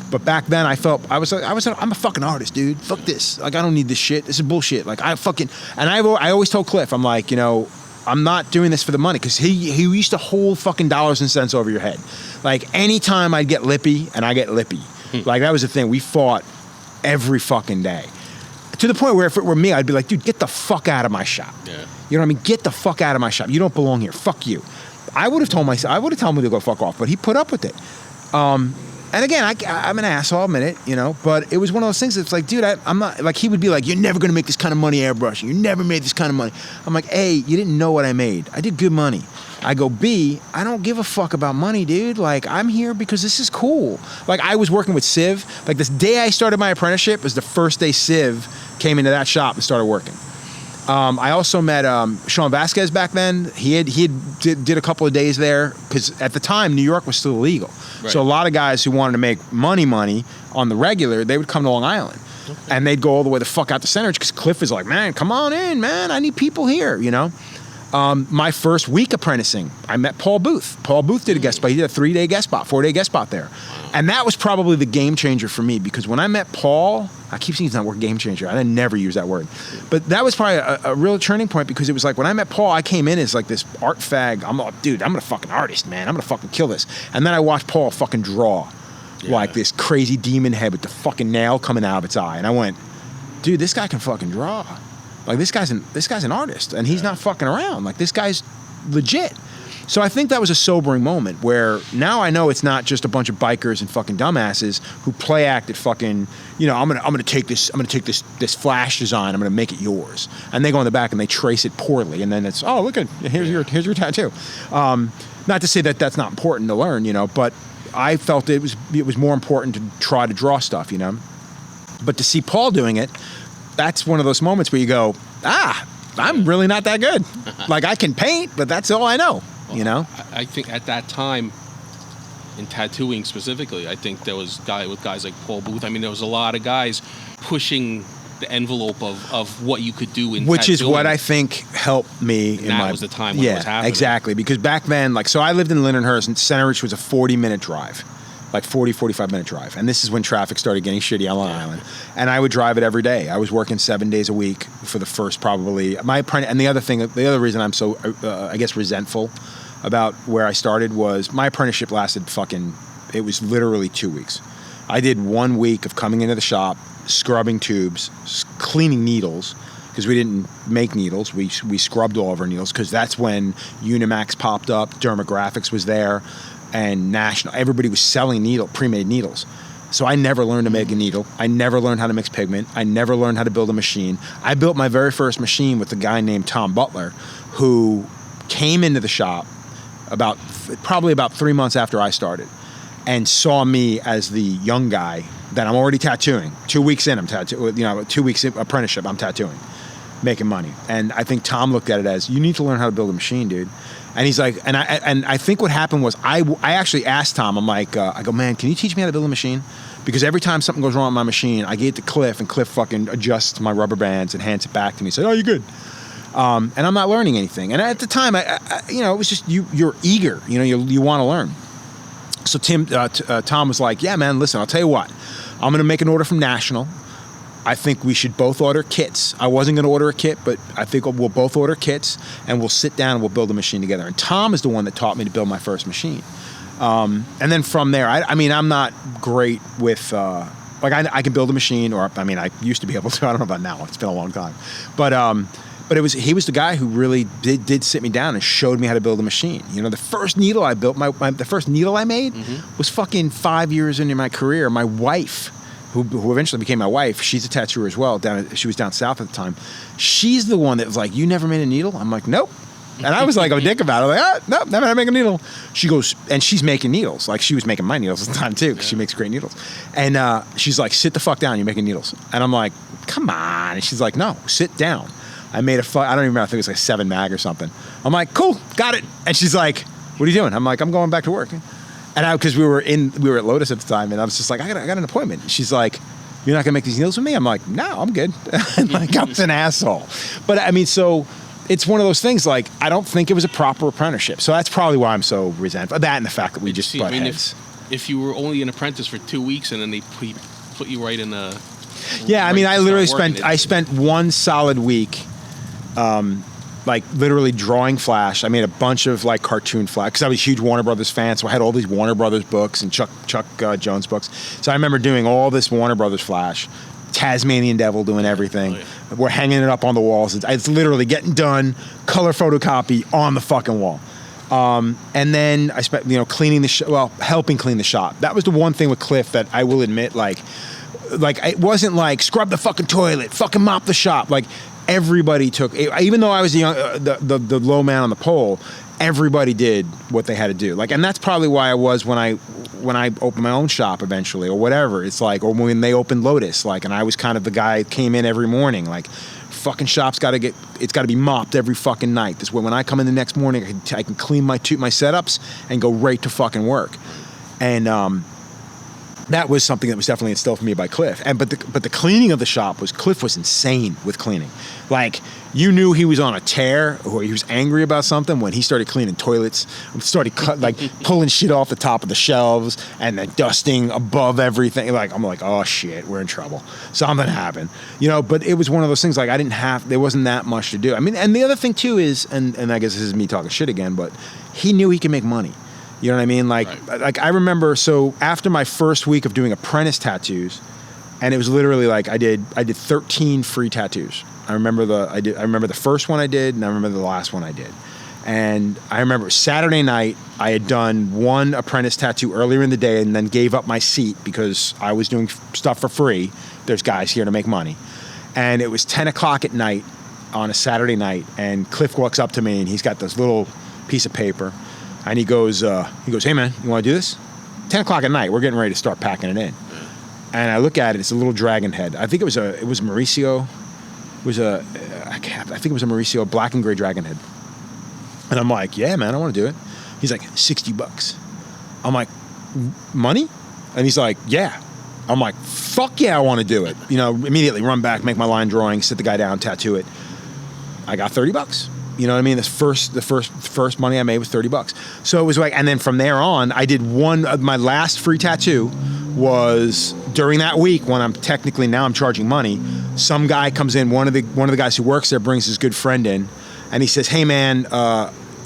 C: But back then I felt I'm a fucking artist, dude. Fuck this. Like, I don't need this shit. This is bullshit. Like, I always told Cliff, I'm like, you know, I'm not doing this for the money, because he used to hold fucking dollars and cents over your head. Like, anytime I'd get lippy, and I get lippy, like, that was the thing. We fought every fucking day, to the point where if it were me, I'd be like, dude, get the fuck out of my shop.
A: Yeah.
C: You know what I mean? Get the fuck out of my shop. You don't belong here. Fuck you. I would have told him to go fuck off, but he put up with it. And again, I'm an asshole, I'll admit it, you know, but it was one of those things that's like, dude, I'm not, like, he would be like, you're never going to make this kind of money airbrushing. You never made this kind of money. I'm like, A, you didn't know what I made. I did good money. I go, B, I don't give a fuck about money, dude. Like, I'm here because this is cool. Like, I was working with Civ. Like, this day I started my apprenticeship was the first day Civ came into that shop and started working. I also met Sean Vasquez back then. He did a couple of days there, because at the time New York was still illegal. Right. So a lot of guys who wanted to make money on the regular, they would come to Long Island. Okay. And they'd go all the way the fuck out to Center, because Cliff is like, man, come on in, man. I need people here, you know. My first week apprenticing, I met Paul Booth. Paul Booth did a guest spot. He did a 3-day guest spot, 4-day guest spot there. And that was probably the game changer for me, because when I met Paul, I keep saying it's not a word, game changer. I never use that word. But that was probably a real turning point, because it was like, when I met Paul, I came in as like this art fag. I'm like, dude, I'm a fucking artist, man. I'm going to fucking kill this. And then I watched Paul fucking draw like this crazy demon head with the fucking nail coming out of its eye. And I went, dude, this guy can fucking draw. Like, this guy's an artist, and he's not fucking around. Like, this guy's legit. So I think that was a sobering moment, where now I know it's not just a bunch of bikers and fucking dumbasses who play act at fucking, you know, I'm gonna take this this flash design, I'm gonna make it yours, and they go in the back and they trace it poorly, and then it's, oh, look at, here's your tattoo. Not to say that that's not important to learn, you know, but I felt it was more important to try to draw stuff, you know. But to see Paul doing it, that's one of those moments where you go, I'm really not that good. Like, I can paint, but that's all I know, you know?
A: I think at that time, in tattooing specifically. I think there was guys like Paul Booth. I mean, there was a lot of guys pushing the envelope of what you could do in
C: which
A: tattooing.
C: is what I think helped me.
A: And that was the time when it was happening.
C: Exactly. Because back then, like, so I lived in Lindenhurst, and Center Ridge was a 40-minute drive. Like 45-minute drive. And this is when traffic started getting shitty on Long Island. And I would drive it every day. I was working 7 days a week for the first probably, and the other reason I'm so, I guess, resentful about where I started was my apprenticeship lasted it was literally 2 weeks. I did 1 week of coming into the shop, scrubbing tubes, cleaning needles, because we didn't make needles. We scrubbed all of our needles, because that's when Unimax popped up, Dermographics was there, and National. Everybody was selling pre-made needles. So I never learned to make a needle. I never learned how to mix pigment. I never learned how to build a machine. I built my very first machine with a guy named Tom Butler, who came into the shop probably about 3 months after I started, and saw me as the young guy that I'm already tattooing. 2 weeks in, I'm tattooing. 2 weeks apprenticeship, I'm tattooing, making money. And I think Tom looked at it as, you need to learn how to build a machine, dude. And he's like, and I think what happened was I actually asked Tom, I'm like, I go, man, can you teach me how to build a machine? Because every time something goes wrong with my machine, I get it to Cliff, and Cliff fucking adjusts my rubber bands and hands it back to me. Said, oh, you're good. And I'm not learning anything. And at the time, I it was just you're eager. You want to learn. So Tom was like, yeah, man, listen, I'll tell you what. I'm going to make an order from National. I think we should both order kits. I wasn't going to order a kit, but I think we'll both order kits, and we'll sit down and we'll build a machine together. And Tom is the one that taught me to build my first machine. And then from there, I mean, I'm not great with, I can build a machine, I used to be able to. I don't know about now. It's been a long time. But he was the guy who really did sit me down and showed me how to build a machine. The first needle I built, the first needle I made was fucking 5 years into my career. My wife, who eventually became my wife, she's a tattooer as well. She was down south at the time. She's the one that was like, you never made a needle? I'm like, nope. And I was like a dick about it. Like, nope, never had to make a needle. She goes, and she's making needles. Like, she was making my needles at the time, too, because she makes great needles. And she's like, sit the fuck down, you're making needles. And I'm like, come on. And she's like, no, sit down. I made I don't even remember, I think it was like 7 mag or something. I'm like, cool, got it. And she's like, what are you doing? I'm like, I'm going back to work. And because we were at Lotus at the time, and I was just like, I got an appointment. She's like, you're not gonna make these needles with me? I'm like, no, I'm good. And like, I was an asshole. But I mean, so it's one of those things, like, I don't think it was a proper apprenticeship. So that's probably why I'm so resentful. That and the fact that we just butt heads.
A: If you were only an apprentice for 2 weeks and then they put you right in the...
C: Yeah, I mean, I literally spent 1 solid week like literally drawing Flash. I made a bunch of like cartoon Flash because I was a huge Warner Brothers fan, so I had all these Warner Brothers books and Chuck Jones books. So I remember doing all this Warner Brothers Flash, Tasmanian Devil, doing everything. Oh, yeah. We're hanging it up on the walls. It's literally getting done, color photocopy on the fucking wall. And then I spent cleaning helping clean the shop. That was the one thing with Cliff that I will admit, like it wasn't like scrub the fucking toilet, fucking mop the shop. Like, everybody took, even though I was the low man on the pole, everybody did what they had to do. Like, and that's probably why I was when I opened my own shop eventually, or whatever. It's like, or when they opened Lotus, like, and I was kind of the guy that came in every morning, like, fucking shop's got to be mopped every fucking night. This way, when I come in the next morning, I can clean my setups and go right to fucking work. And that was something that was definitely instilled for me by Cliff. But the cleaning of the shop Cliff was insane with cleaning. Like, you knew he was on a tear or he was angry about something when he started cleaning toilets, started pulling shit off the top of the shelves and then dusting above everything. Like, I'm like, oh shit, we're in trouble. Something happened. But it was one of those things, like, there wasn't that much to do. I mean, and the other thing too is, and I guess this is me talking shit again, but he knew he could make money. You know what I mean? Like, right. Like, I remember, so after my first week of doing apprentice tattoos, and it was literally like I did 13 free tattoos. I remember the first one I did, and I remember the last one I did. And I remember Saturday night, I had done one apprentice tattoo earlier in the day and then gave up my seat because I was doing stuff for free. There's guys here to make money. And it was 10 o'clock at night on a Saturday night, and Cliff walks up to me, and he's got this little piece of paper. And he goes, hey man, you want to do this? 10 o'clock at night, we're getting ready to start packing it in. And I look at it, it's a little dragon head. I think it was Mauricio. I think it was a Mauricio black and gray dragon head. And I'm like, yeah man, I want to do it. He's like, $60. I'm like, money? And he's like, yeah. I'm like, fuck yeah, I want to do it. You know, immediately run back, make my line drawing, sit the guy down, tattoo it. I got $30. You know what I mean? The first money I made was $30. So it was like, and then from there on, I did my last free tattoo was during that week when I'm charging money. Some guy comes in, one of the guys who works there brings his good friend in, and he says, hey man,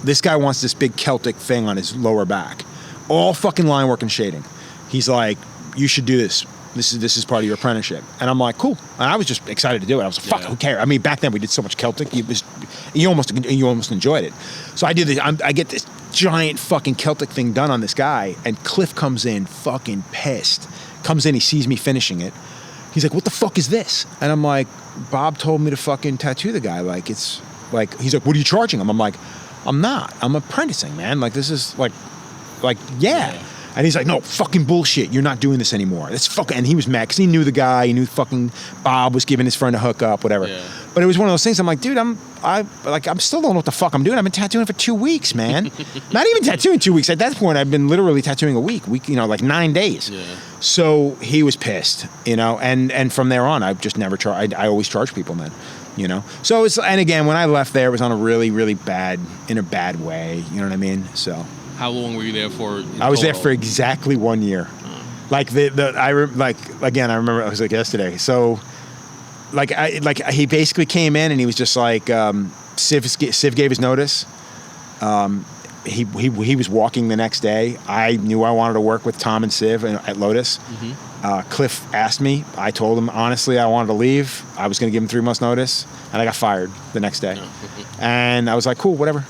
C: this guy wants this big Celtic thing on his lower back. All fucking line work and shading. He's like, you should do this. This is part of your apprenticeship. And I'm like, cool. And I was just excited to do it. I was like, fuck, who cares? I mean, back then we did so much Celtic. You almost enjoyed it. So I do this. I get this giant fucking Celtic thing done on this guy, and Cliff comes in fucking pissed. Comes in, he sees me finishing it. He's like, what the fuck is this? And I'm like, Bob told me to fucking tattoo the guy. Like, it's like, he's like, what are you charging him? I'm like, I'm not. I'm apprenticing, man. Like, this is like, yeah. And he's like, no, fucking bullshit. You're not doing this anymore. That's fucking. And he was mad because he knew the guy. He knew fucking Bob was giving his friend a hookup, whatever. Yeah. But it was one of those things. I'm like, dude, I'm still don't know what the fuck I'm doing. I've been tattooing for 2 weeks, man. Not even tattooing 2 weeks. At that point, I've been literally tattooing a week, like 9 days. Yeah. So he was pissed, you know. And from there on, I've just never charged. I always charge people, man. You know. So it's, and again, when I left there, it was on a really, really bad way. You know what I mean? So.
A: How long were you there for?
C: I was there for exactly 1 year. Like I remember it was like yesterday. So, he basically came in and he was just like, Civ gave his notice. He was walking the next day. I knew I wanted to work with Tom and Civ at Lotus. Mm-hmm. Cliff asked me. I told him honestly I wanted to leave. I was going to give him 3 months notice, and I got fired the next day. And I was like, cool, whatever.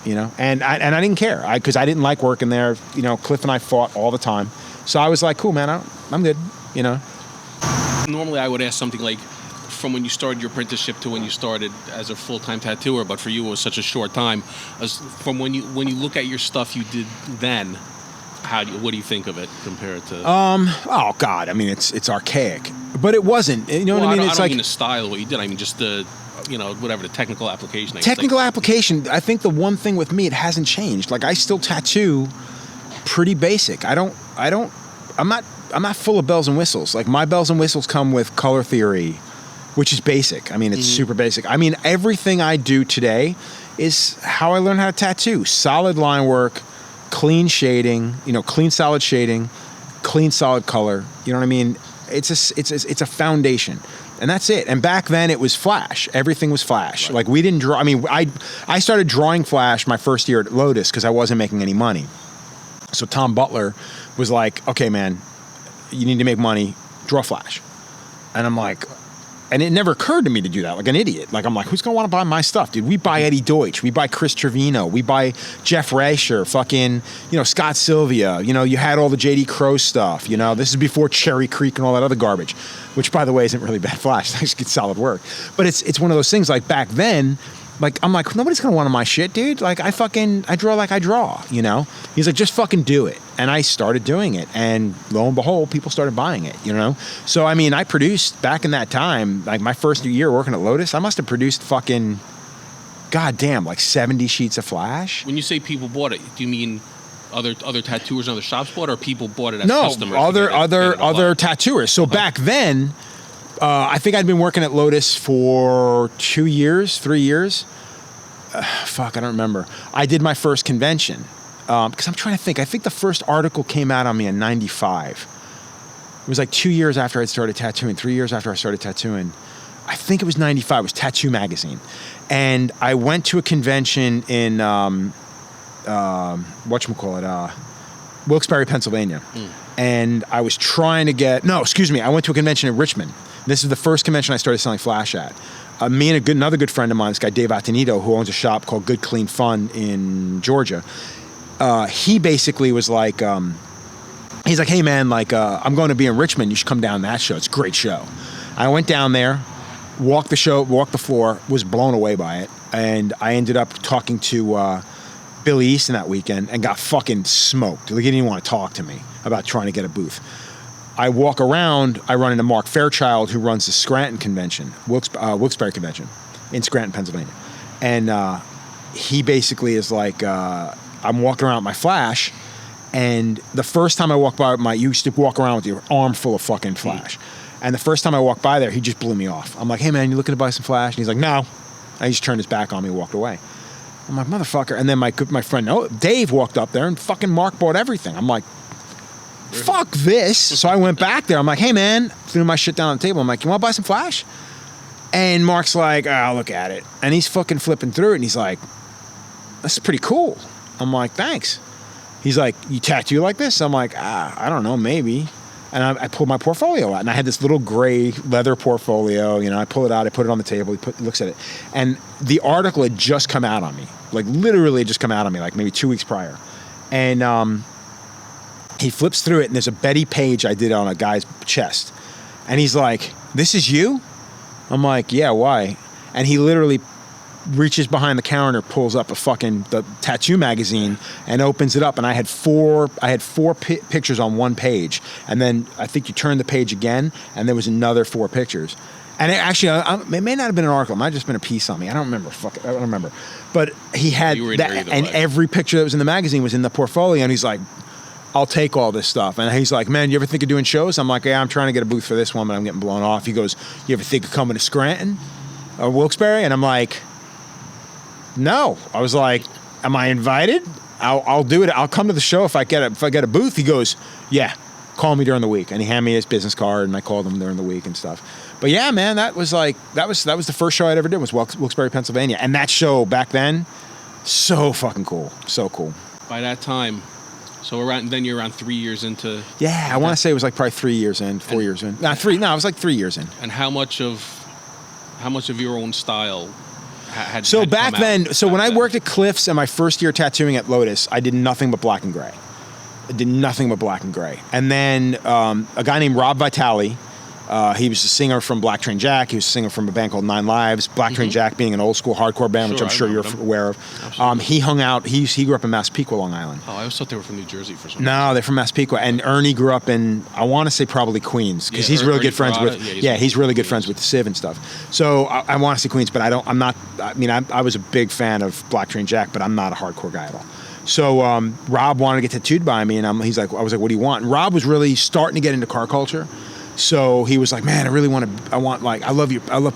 C: You know, and I didn't care because I didn't like working there. You know, Cliff and I fought all the time, so I was like, "Cool, man, I'm good." You know.
A: Normally, I would ask something like, from when you started your apprenticeship to when you started as a full-time tattooer, but for you, it was such a short time. From when you look at your stuff you did then, what do you think of it compared to?
C: Oh God, I mean, it's archaic, but it wasn't. You know what I mean?
A: I don't mean the style of what you did. I mean just the. You know, whatever the technical application.
C: Application. I think the one thing with me, it hasn't changed. Like I still tattoo pretty basic. I'm not full of bells and whistles. Like my bells and whistles come with color theory, which is basic. I mean, it's super basic. I mean, everything I do today is how I learned how to tattoo. Solid line work, clean shading, you know, clean solid shading, clean solid color. You know what I mean? It's a foundation. And that's it. And back then it was Flash. Everything was Flash. Right. Like we didn't draw. I mean, I started drawing Flash my first year at Lotus because I wasn't making any money. So Tom Butler was like, okay, man, you need to make money, draw Flash. And I'm like, and it never occurred to me to do that, like an idiot. Like I'm like, who's going to want to buy my stuff, dude? We buy Eddie Deutsch. We buy Chris Trevino. We buy Jeff Rasher, fucking, you know, Scott Sylvia. You know, you had all the J.D. Crowe stuff. You know, this is before Cherry Creek and all that other garbage, which, by the way, isn't really bad Flash. I just get solid work. But it's one of those things, like back then, like, I'm like, nobody's going to want my shit, dude. Like, I draw like I draw, you know? He's like, just fucking do it. And I started doing it. And lo and behold, people started buying it, you know? So, I mean, I produced, back in that time, like my first year working at Lotus, I must have produced fucking, goddamn, like 70 sheets of Flash.
A: When you say people bought it, do you mean other tattooers and other shops bought it, or people bought it as customers?
C: No, other tattooers. So back then, I think I'd been working at Lotus for 2 years, 3 years. I don't remember. I did my first convention because I'm trying to think. I think the first article came out on me in '95. It was like 2 years after I'd started tattooing, 3 years after I started tattooing. I think it was '95. It was Tattoo Magazine, and I went to a convention in Wilkes-Barre, Pennsylvania, and I was trying to get. No, excuse me. I went to a convention in Richmond. This is the first convention I started selling Flash at. Me and another good friend of mine, this guy Dave Attenito, who owns a shop called Good Clean Fun in Georgia. He basically was like, he's like, hey man, like I'm going to be in Richmond. You should come down to that show. It's a great show. I went down there, walked the floor, was blown away by it, and I ended up talking to Billy Easton that weekend and got fucking smoked. Like, he didn't even want to talk to me about trying to get a booth. I walk around, I run into Mark Fairchild, who runs the Scranton convention, Wilkes-Barre convention in Scranton, Pennsylvania. And he basically is like, I'm walking around with my Flash, And the first time I walked by, you used to walk around with your arm full of fucking Flash. And the first time I walked by there, he just blew me off. I'm like, hey man, you looking to buy some Flash? And he's like, no. And he just turned his back on me and walked away. I'm like, motherfucker. And then my friend Dave walked up there and fucking Mark bought everything. I'm like, fuck this. So I went back there. I'm like, hey man, threw my shit down on the table. I'm like, you want to buy some Flash? And Mark's like, I'll look at it. And he's fucking flipping through it and he's like, that's pretty cool. I'm like, thanks. He's like, you tattoo like this? I'm like, I don't know, maybe. And I pulled my portfolio out, and I had this little gray leather portfolio. You know, I pull it out, I put it on the table, he looks at it. And the article had just come out on me. Like, literally just come out on me, like maybe 2 weeks prior. And he flips through it, and there's a Betty Page I did on a guy's chest. And he's like, this is you? I'm like, yeah, why? And he literally reaches behind the counter, pulls up the tattoo magazine and opens it up. And I had four pictures on one page. And then I think you turn the page again and there was another 4 pictures. And it may not have been an article. It might have just been a piece on me. I don't remember. But he had that, and every picture that was in the magazine was in the portfolio. And he's like, I'll take all this stuff. And he's like, man, you ever think of doing shows? I'm like, yeah, I'm trying to get a booth for this one, but I'm getting blown off. He goes, you ever think of coming to Scranton or Wilkes-Barre? And I'm like, no. I was like, am I invited? I'll do it. I'll come to the show if I get a booth. He goes, yeah, call me during the week. And he handed me his business card, and I called him during the week and stuff. But yeah, man, that was the first show I'd ever did was Wilkes-Barre, Pennsylvania. And that show back then, so fucking cool. So cool.
A: By that time, so you're around 3 years into.
C: Yeah, I want to say it was like probably 3 years in, 4 years in. No, it was like 3 years in.
A: And how much of your own style had
C: back
A: come
C: then,
A: out
C: so when I
A: then?
C: worked at Cliffs and my first year tattooing at Lotus, I did nothing but black and gray. And then a guy named Rob Vitale, he was a singer from Black Train Jack. He was a singer from a band called Nine Lives. Black Train Jack being an old school hardcore band, which I'm sure you're aware of. He hung out. He grew up in Massapequa, Long Island.
A: Oh, I always thought they were from New Jersey for some reason.
C: No, they're from Massapequa. And Ernie grew up in, I want to say probably Queens, because he's really good friends with. He's really good friends with Civ and stuff. So I want to say Queens, but I was a big fan of Black Train Jack, but I'm not a hardcore guy at all. So Rob wanted to get tattooed by me, and I was like, what do you want? And Rob was really starting to get into car culture. So he was like, man, I love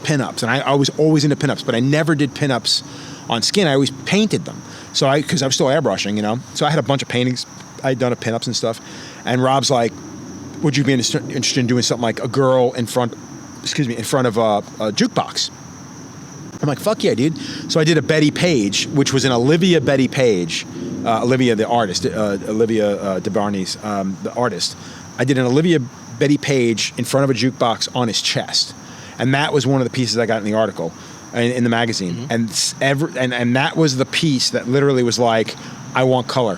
C: pinups. And I was always into pinups, but I never did pinups on skin. I always painted them. So because I was still airbrushing, you know. So I had a bunch of paintings I'd done of pinups and stuff. And Rob's like, would you be interested in doing something like a girl in front of a jukebox? I'm like, fuck yeah, dude. So I did a Betty Page, which was an Olivia Betty Page, Olivia the artist, Olivia DeBarney's the artist. I did an Olivia Betty Page in front of a jukebox on his chest, and that was one of the pieces I got in the article, in the magazine. And that was the piece that literally was like, I want color,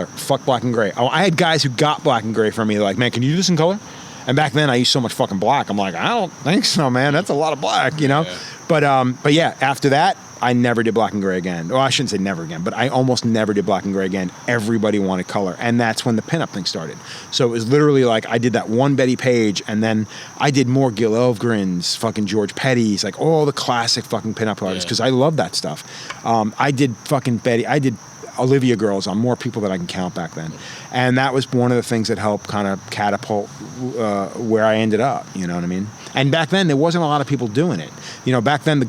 C: fuck black and gray. I had guys who got black and gray from me, like, man, can you do this in color? And back then I used so much fucking black. I'm like, I don't think so, man. That's a lot of black, you know. Yeah. But yeah, after that, I never did black and gray again. Well, I shouldn't say never again, but I almost never did black and gray again. Everybody wanted color, and that's when the pinup thing started. So it was literally like I did that one Betty Page, and then I did more Gil Elfgrens, fucking George Petty's, like all the classic fucking pinup artists, because I love that stuff. I did fucking I did Olivia girls on more people than I can count back then, and that was one of the things that helped kind of catapult where I ended up. You know what I mean? And back then there wasn't a lot of people doing it. You know, back then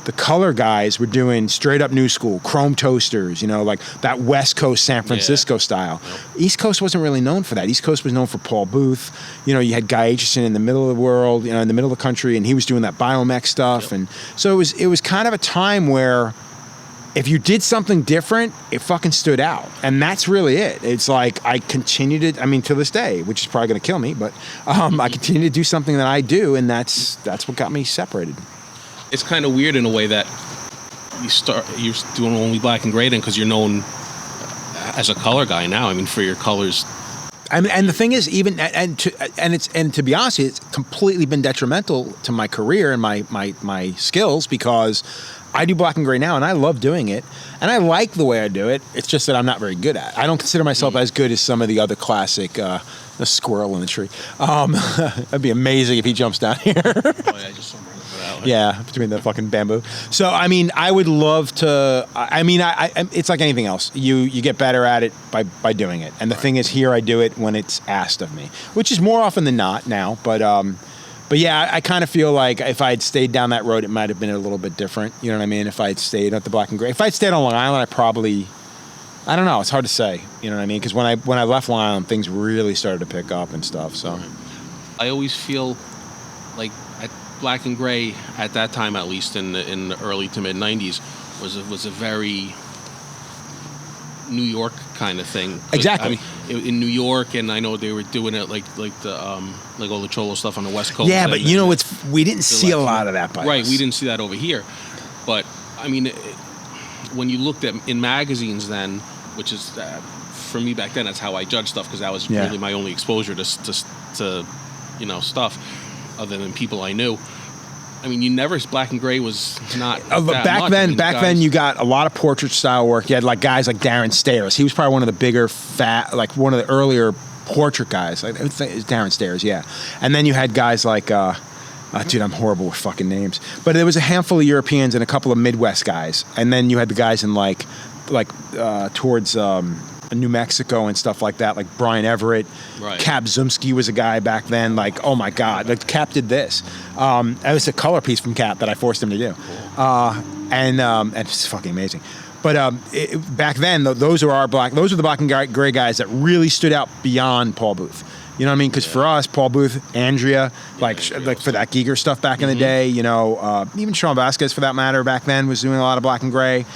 C: the color guys were doing straight up new school, chrome toasters, you know, like that West Coast San Francisco style. East Coast wasn't really known for that. East Coast was known for Paul Booth. You know, you had Guy Aitchison in the middle of the world, you know, in the middle of the country, and he was doing that biomech stuff. And so it was kind of a time where if you did something different, it fucking stood out. And that's really it. It's like I continued it, to this day, which is probably going to kill me, but I continue to do something that I do, and that's what got me separated.
A: It's kind of weird in a way that you're doing only black and gray then, because you're known as a color guy now. I mean, for your colors.
C: And the thing is, even to be honest, it's completely been detrimental to my career and my skills, because I do black and gray now, and I love doing it, and I like the way I do it. It's just that I'm not very good at it. I don't consider myself as good as some of the other classic. The squirrel in the tree. That'd be amazing if he jumps down here.
A: Oh yeah, I just saw him out.
C: Yeah, between the fucking bamboo. So I mean, I would love to. I mean, it's like anything else. You get better at it by doing it. And the thing is, here I do it when it's asked of me, which is more often than not now. But yeah, I kind of feel like if I had stayed down that road, it might have been a little bit different. You know what I mean? If I had stayed at the Black and Gray, if I had stayed on Long Island, I don't know. It's hard to say. You know what I mean? Because when I left Long Island, things really started to pick up and stuff. So
A: I always feel like at Black and Gray at that time, at least in the early to mid '90s, was a very New York kind of thing.
C: Exactly.
A: I mean, in New York, and I know they were doing it like all the Cholo stuff on the West Coast.
C: yeah, but you know, we didn't see a lot of that by
A: right.
C: us.
A: We didn't see that over here, but I mean, when you looked at in magazines then, which is for me back then, that's how I judged stuff because that was really my only exposure to stuff other than people I knew. I mean, Black and Gray was not that
C: back
A: much.
C: then.
A: I mean,
C: Then you got a lot of portrait style work. You had like guys like Darren Stairs. He was probably one of the bigger, like one of the earlier portrait guys. I think it's Darren Stairs, yeah. And then you had guys like, dude, I'm horrible with fucking names. But there was a handful of Europeans and a couple of Midwest guys. And then you had the guys in like towards New Mexico and stuff like that, like Brian Everett.
A: Right.
C: Cap Zumsky was a guy back then. Like, oh my God, like Cap did this. It was a color piece from Cap that I forced him to do, and it's fucking amazing. But back then, those are the Black and Gray guys that really stood out beyond Paul Booth. You know what I mean? Because for us, Paul Booth, Andrea, like for that Giger stuff back in the day, you know, even Sean Vasquez for that matter back then was doing a lot of Black and Gray.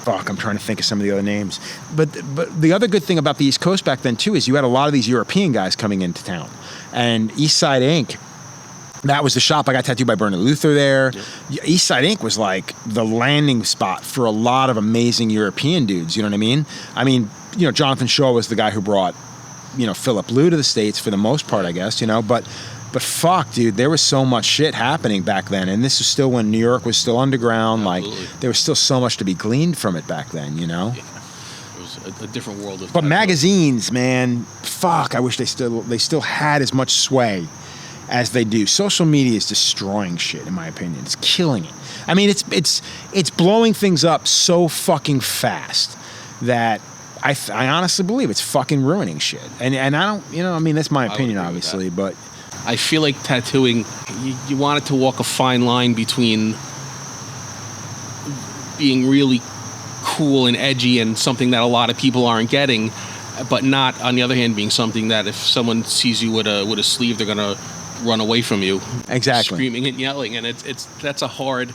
C: I'm trying to think of some of the other names. But the other good thing about the East Coast back then, too, is you had a lot of these European guys coming into town. And East Side Inc., that was the shop. I got tattooed by Bernard Luther there. Yeah. East Side Inc. was like the landing spot for a lot of amazing European dudes. You know what I mean? I mean, you know, Jonathan Shaw was the guy who brought, you know, Philip Lou to the States for the most part, I guess, you know. But fuck, dude, there was so much shit happening back then. And this was still when New York was still underground.
A: Absolutely.
C: Like, there was still so much to be gleaned from it back then, you know?
A: Yeah. It was a different world.
C: But magazines, man, fuck, I wish they still had as much sway as they do. Social media is destroying shit, in my opinion. It's killing it. I mean, it's blowing things up so fucking fast that I honestly believe it's fucking ruining shit. And I don't, you know, I mean, that's my opinion, obviously, but
A: I feel like tattooing, you want it to walk a fine line between being really cool and edgy and something that a lot of people aren't getting, but not, on the other hand, being something that if someone sees you with a sleeve, they're gonna run away from you,
C: exactly,
A: screaming and yelling, and that's a hard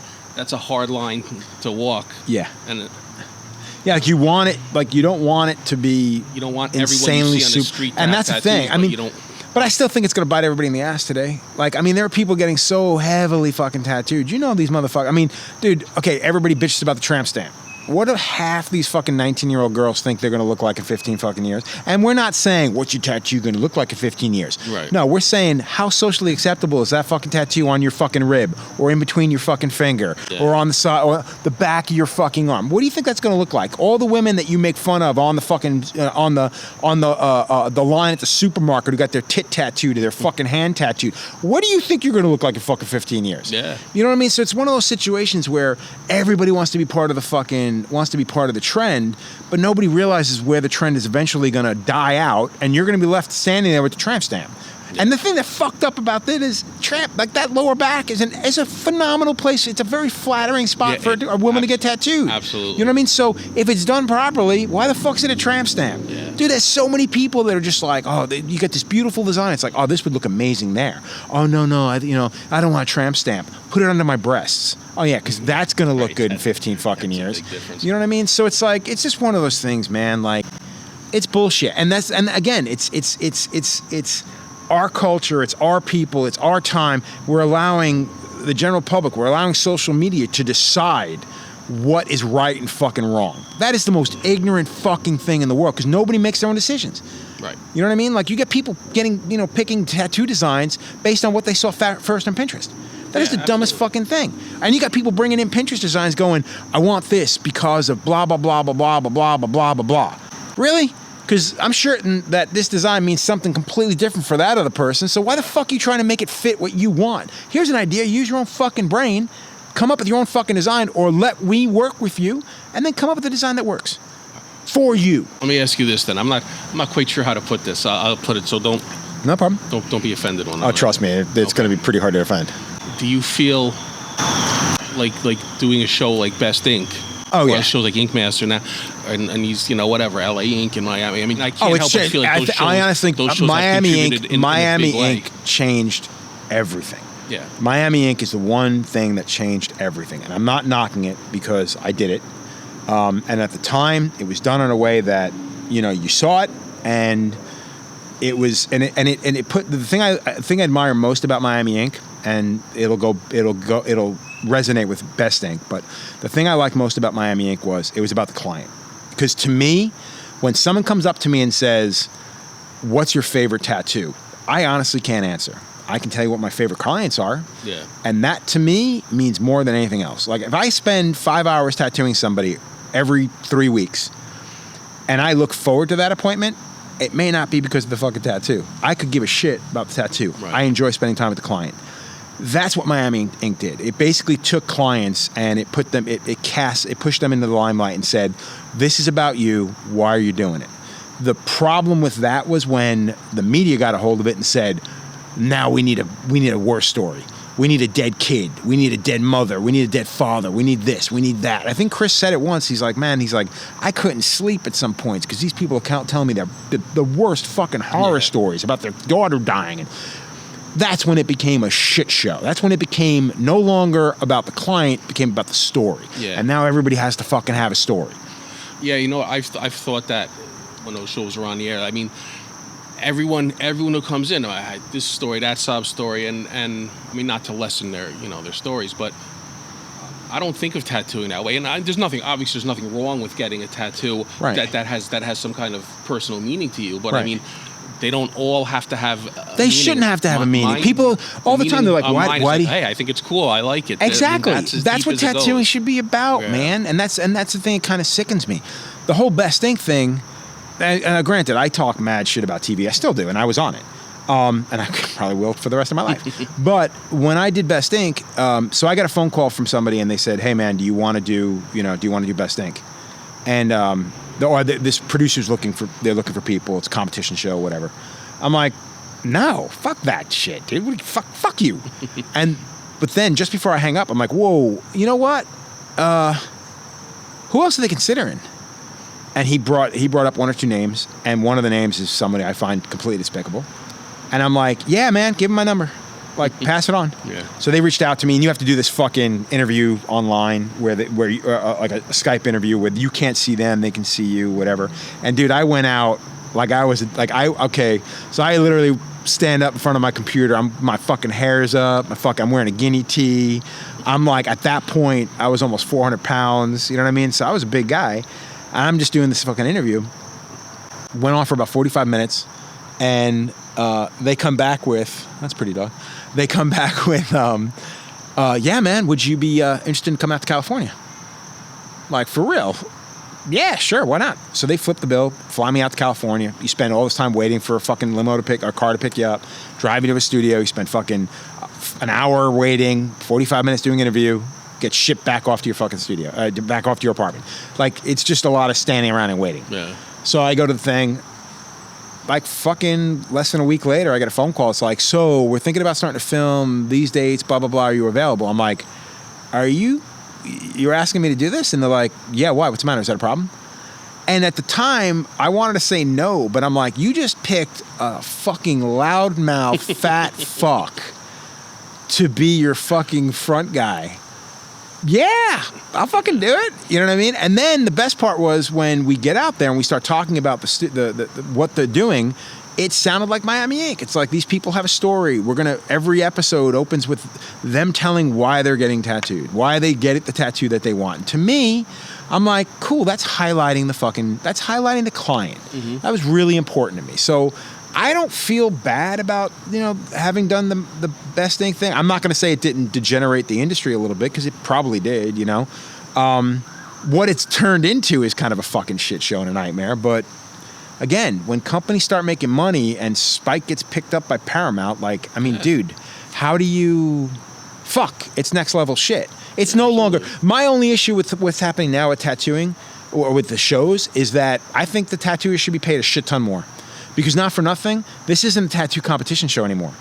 A: line to walk.
C: Yeah,
A: and
C: yeah, like you want it, like you don't want it to be,
A: you don't want
C: insanely
A: everyone you see on the street,
C: and that's the thing. I mean, but I still think it's going to bite everybody in the ass today. Like, I mean, there are people getting so heavily fucking tattooed. You know these motherfuckers. I mean, dude, okay, everybody bitches about the tramp stamp. What do half these fucking 19-year-old girls think they're going to look like in 15 fucking years? And we're not saying, what's your tattoo going to look like in 15 years?
A: Right.
C: No, we're saying, how socially acceptable is that fucking tattoo on your fucking rib or in between your fucking finger or on the side or the back of your fucking arm? What do you think that's going to look like? All the women that you make fun of on the fucking, on the line at the supermarket who got their tit tattooed or their fucking hand tattooed. What do you think you're going to look like in fucking 15 years?
A: Yeah.
C: You know what I mean? So it's one of those situations where everybody wants to be part of the trend, but nobody realizes where the trend is eventually going to die out, and you're going to be left standing there with the tramp stamp. And the thing that fucked up about that is tramp, like that lower back is a phenomenal place. It's a very flattering spot for a woman to get tattooed.
A: Absolutely.
C: You know what I mean? So if it's done properly, why the fuck's it a tramp stamp?
A: Yeah.
C: Dude, there's so many people that are just like, oh, you got this beautiful design. It's like, oh, this would look amazing there. Oh, no, I don't want a tramp stamp. Put it under my breasts. Oh, yeah, because that's going to look good in 15 fucking years.
A: A big difference.
C: You know what I mean? So it's like, it's just one of those things, man. Like, it's bullshit. And again, it's our culture, it's our people, it's our time. We're allowing the general public, we're allowing social media to decide what is right and fucking wrong. That is the most ignorant fucking thing in the world because nobody makes their own decisions.
A: Right.
C: You know what I mean? Like you get people picking tattoo designs based on what they saw first on Pinterest. That is the dumbest fucking thing. And you got people bringing in Pinterest designs going, I want this because of blah, blah, blah, blah, blah, blah, blah, blah, blah, blah, blah. Really? Because I'm certain that this design means something completely different for that other person. So why the fuck are you trying to make it fit what you want? Here's an idea. Use your own fucking brain. Come up with your own fucking design, or let me work with you, and then come up with a design that works for you.
A: Let me ask you this then. I'm not quite sure how to put this. I'll put it so don't.
C: No problem.
A: Don't be offended on that.
C: Oh, trust me, it's going to be pretty hard to defend.
A: Do you feel like doing a show like Best Ink?
C: Oh, yeah.
A: Or shows like Ink Master now, and he's, whatever, LA Ink in Miami. I mean, I can't help but feel like those shows. I honestly think
C: Miami Ink changed everything.
A: Yeah.
C: Miami Ink is the one thing that changed everything, and I'm not knocking it because I did it. And at the time, it was done in a way that you saw it, and it was, and it put the thing I admire most about Miami Ink, and it'll resonate with Best Ink. But the thing I liked most about Miami Ink was it was about the client. Because to me, when someone comes up to me and says, "What's your favorite tattoo?" I honestly can't answer. I can tell you what my favorite clients are.
A: Yeah.
C: And that to me means more than anything else. Like if I spend 5 hours tattooing somebody every 3 weeks and I look forward to that appointment, it may not be because of the fucking tattoo. I could give a shit about the tattoo.
A: Right.
C: I enjoy spending time with the client. That's what Miami Ink did. It basically took clients and it pushed them into the limelight and said, "This is about you. Why are you doing it?" The problem with that was when the media got a hold of it and said, "Now we need a worse story. We need a dead kid. We need a dead mother. We need a dead father. We need this. We need that." I think Chris said it once. He's like, I couldn't sleep at some points because these people are telling me the worst fucking horror stories about their daughter dying. And that's when it became a shit show. That's when it became no longer about the client, it became about the story.
A: Yeah. And
C: now everybody has to fucking have a story.
A: Yeah, I've thought that when those shows were on the air. I mean, everyone who comes in, this story, that sob story, and I mean, not to lessen their stories, but I don't think of tattooing that way. And there's nothing wrong with getting a tattoo that has some kind of personal meaning to you. But I mean, they don't all have to have.
C: They shouldn't have to have a meaning. People all the time they're like, "Why do you?"
A: Hey, I think it's cool. I like it.
C: Exactly.
A: I mean,
C: that's what tattooing should be about, man. And that's the thing that kind of sickens me. The whole Best Ink thing. And granted, I talk mad shit about TV. I still do, and I was on it. And I probably will for the rest of my life. But when I did Best Ink, so I got a phone call from somebody, and they said, "Hey, man, do you want to do Best Ink?" And this producer's looking for people. It's a competition show, whatever. I'm like, no, fuck that shit, dude. Fuck you. But then just before I hang up, I'm like, whoa, you know what? Who else are they considering? And he brought up one or two names, and one of the names is somebody I find completely despicable. And I'm like, yeah, man, give him my number. Like, pass it on.
A: Yeah.
C: So they reached out to me, and you have to do this fucking interview online where you, like a Skype interview where you can't see them, they can see you, whatever. And dude, I went out so I literally stand up in front of my computer. My fucking hair's up. I'm wearing a guinea tee. I'm like, at that point, I was almost 400 pounds. You know what I mean? So I was a big guy. I'm just doing this fucking interview. Went on for about 45 minutes, and they come back with, that's pretty dog. They come back with, yeah, man, would you be interested in coming out to California? Like, for real? Yeah, sure, why not? So they flip the bill, fly me out to California. You spend all this time waiting for a fucking car to pick you up, drive you to a studio. You spend fucking an hour waiting, 45 minutes doing an interview, get shipped back off to your fucking studio, back off to your apartment. Like, it's just a lot of standing around and waiting.
A: Yeah.
C: So I go to the thing. Like, fucking less than a week later, I get a phone call. It's like, so we're thinking about starting to film these dates, blah, blah, blah. Are you available? I'm like, you're asking me to do this? And they're like, yeah, why? What's the matter? Is that a problem? And at the time, I wanted to say no, but I'm like, you just picked a fucking loudmouth fat fuck to be your fucking front guy. Yeah, I'll fucking do it. You know what I mean? And then the best part was when we get out there and we start talking about the what they're doing, it sounded like Miami Ink. It's like these people have a story. Every episode opens with them telling why they're getting tattooed, why they get the tattoo that they want. And to me, I'm like, cool, that's highlighting the client. Mm-hmm. That was really important to me. So I don't feel bad about, having done the Best Ink thing. I'm not going to say it didn't degenerate the industry a little bit, because it probably did, What it's turned into is kind of a fucking shit show and a nightmare, but again, when companies start making money and Spike gets picked up by Paramount, like, I mean, dude, how do you... Fuck, it's next level shit. It's no longer... My only issue with what's happening now with tattooing or with the shows is that I think the tattooers should be paid a shit ton more. Because not for nothing, this isn't a tattoo competition show anymore.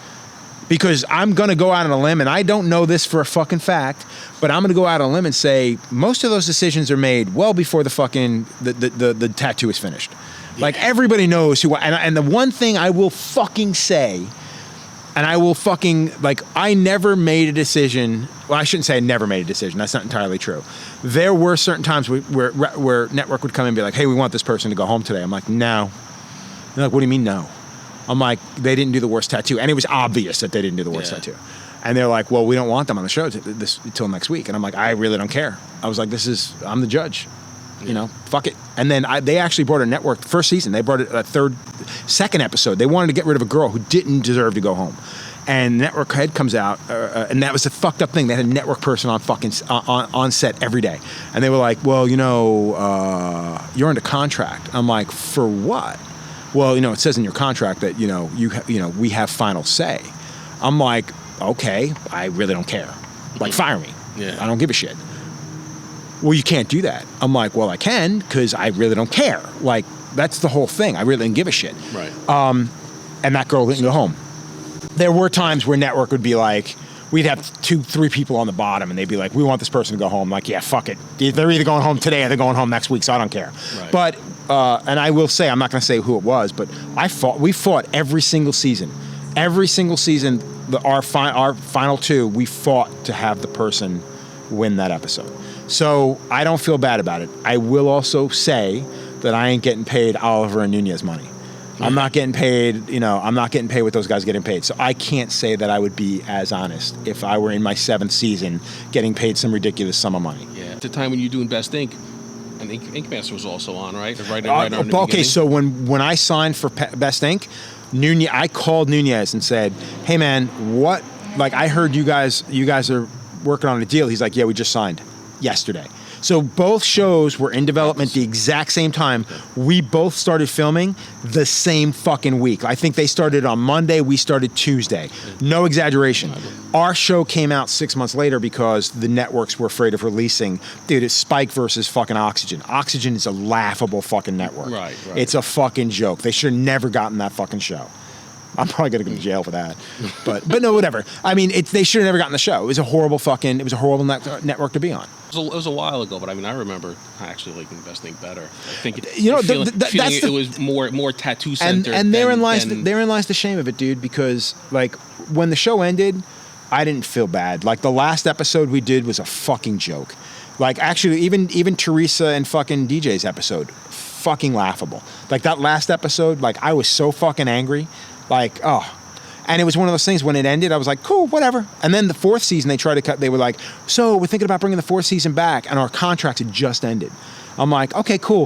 C: Because I'm going to go out on a limb, and I don't know this for a fucking fact, but I'm going to go out on a limb and say most of those decisions are made well before the fucking the tattoo is finished. Yeah. Like, everybody knows who... And the one thing I will fucking say... And I will fucking, like, I never made a decision. Well, I shouldn't say I never made a decision. That's not entirely true. There were certain times where network would come in and be like, hey, we want this person to go home today. I'm like, no. They're like, what do you mean no? I'm like, they didn't do the worst tattoo. And it was obvious that they didn't do the worst tattoo. And they're like, well, we don't want them on the show until next week. And I'm like, I really don't care. I was like, I'm the judge. You know, fuck it. And then they actually brought a network, first season, they brought a second episode. They wanted to get rid of a girl who didn't deserve to go home. And network head comes out, and that was the fucked up thing. They had a network person on set every day. And they were like, well, you know, you're under contract. I'm like, for what? Well, you know, it says in your contract that, you know, we have final say. I'm like, okay, I really don't care. Like, fire me. Yeah. I don't give a shit. Well, you can't do that. I'm like, well, I can, because I really don't care. Like, that's the whole thing. I really didn't give a shit.
A: Right.
C: And that girl didn't go home. There were times where network would be like, we'd have 2-3 people on the bottom, and they'd be like, we want this person to go home. Like, yeah, fuck it. They're either going home today or they're going home next week, so I don't care. Right. But, and I will say, I'm not going to say who it was, but we fought every single season. Every single season, our final 2, we fought to have the person win that episode. So I don't feel bad about it. I will also say that I ain't getting paid Oliver and Nunez money. I'm not getting paid, you know, I'm not getting paid what those guys are getting paid. So I can't say that I would be as honest if I were in my 7th season getting paid some ridiculous sum of money.
A: Yeah. At the time when you're doing Best Ink, and Ink Master was also on, right? Right
C: okay, so when I signed for Best Ink, I called Nunez and said, hey man, what, like, I heard you guys are working on a deal. He's like, yeah, we just signed yesterday. So both shows were in development the exact same time. We both started filming the same fucking week. I think they started on Monday, we started Tuesday. No exaggeration. Our show came out 6 months later because the networks were afraid of releasing. Dude, it's Spike versus fucking Oxygen. Oxygen is a laughable fucking network. Right. It's a fucking joke. They should have never gotten that fucking show. I'm probably gonna go to jail for that, but no, whatever. I mean, they should have never gotten the show. It was a horrible network to be on.
A: It was a while ago, but I mean, I remember actually liking Best Ink better. I think
C: it
A: was more tattoo centered.
C: And therein lies the shame of it, dude. Because like when the show ended, I didn't feel bad. Like the last episode we did was a fucking joke. Like actually, even Teresa and fucking DJ's episode, fucking laughable. Like that last episode, like I was so fucking angry. Like, oh. And it was one of those things when it ended, I was like, cool, whatever. And then the 4th season, they tried to cut, they were like, so we're thinking about bringing the 4th season back. And our contract had just ended. I'm like, okay, cool.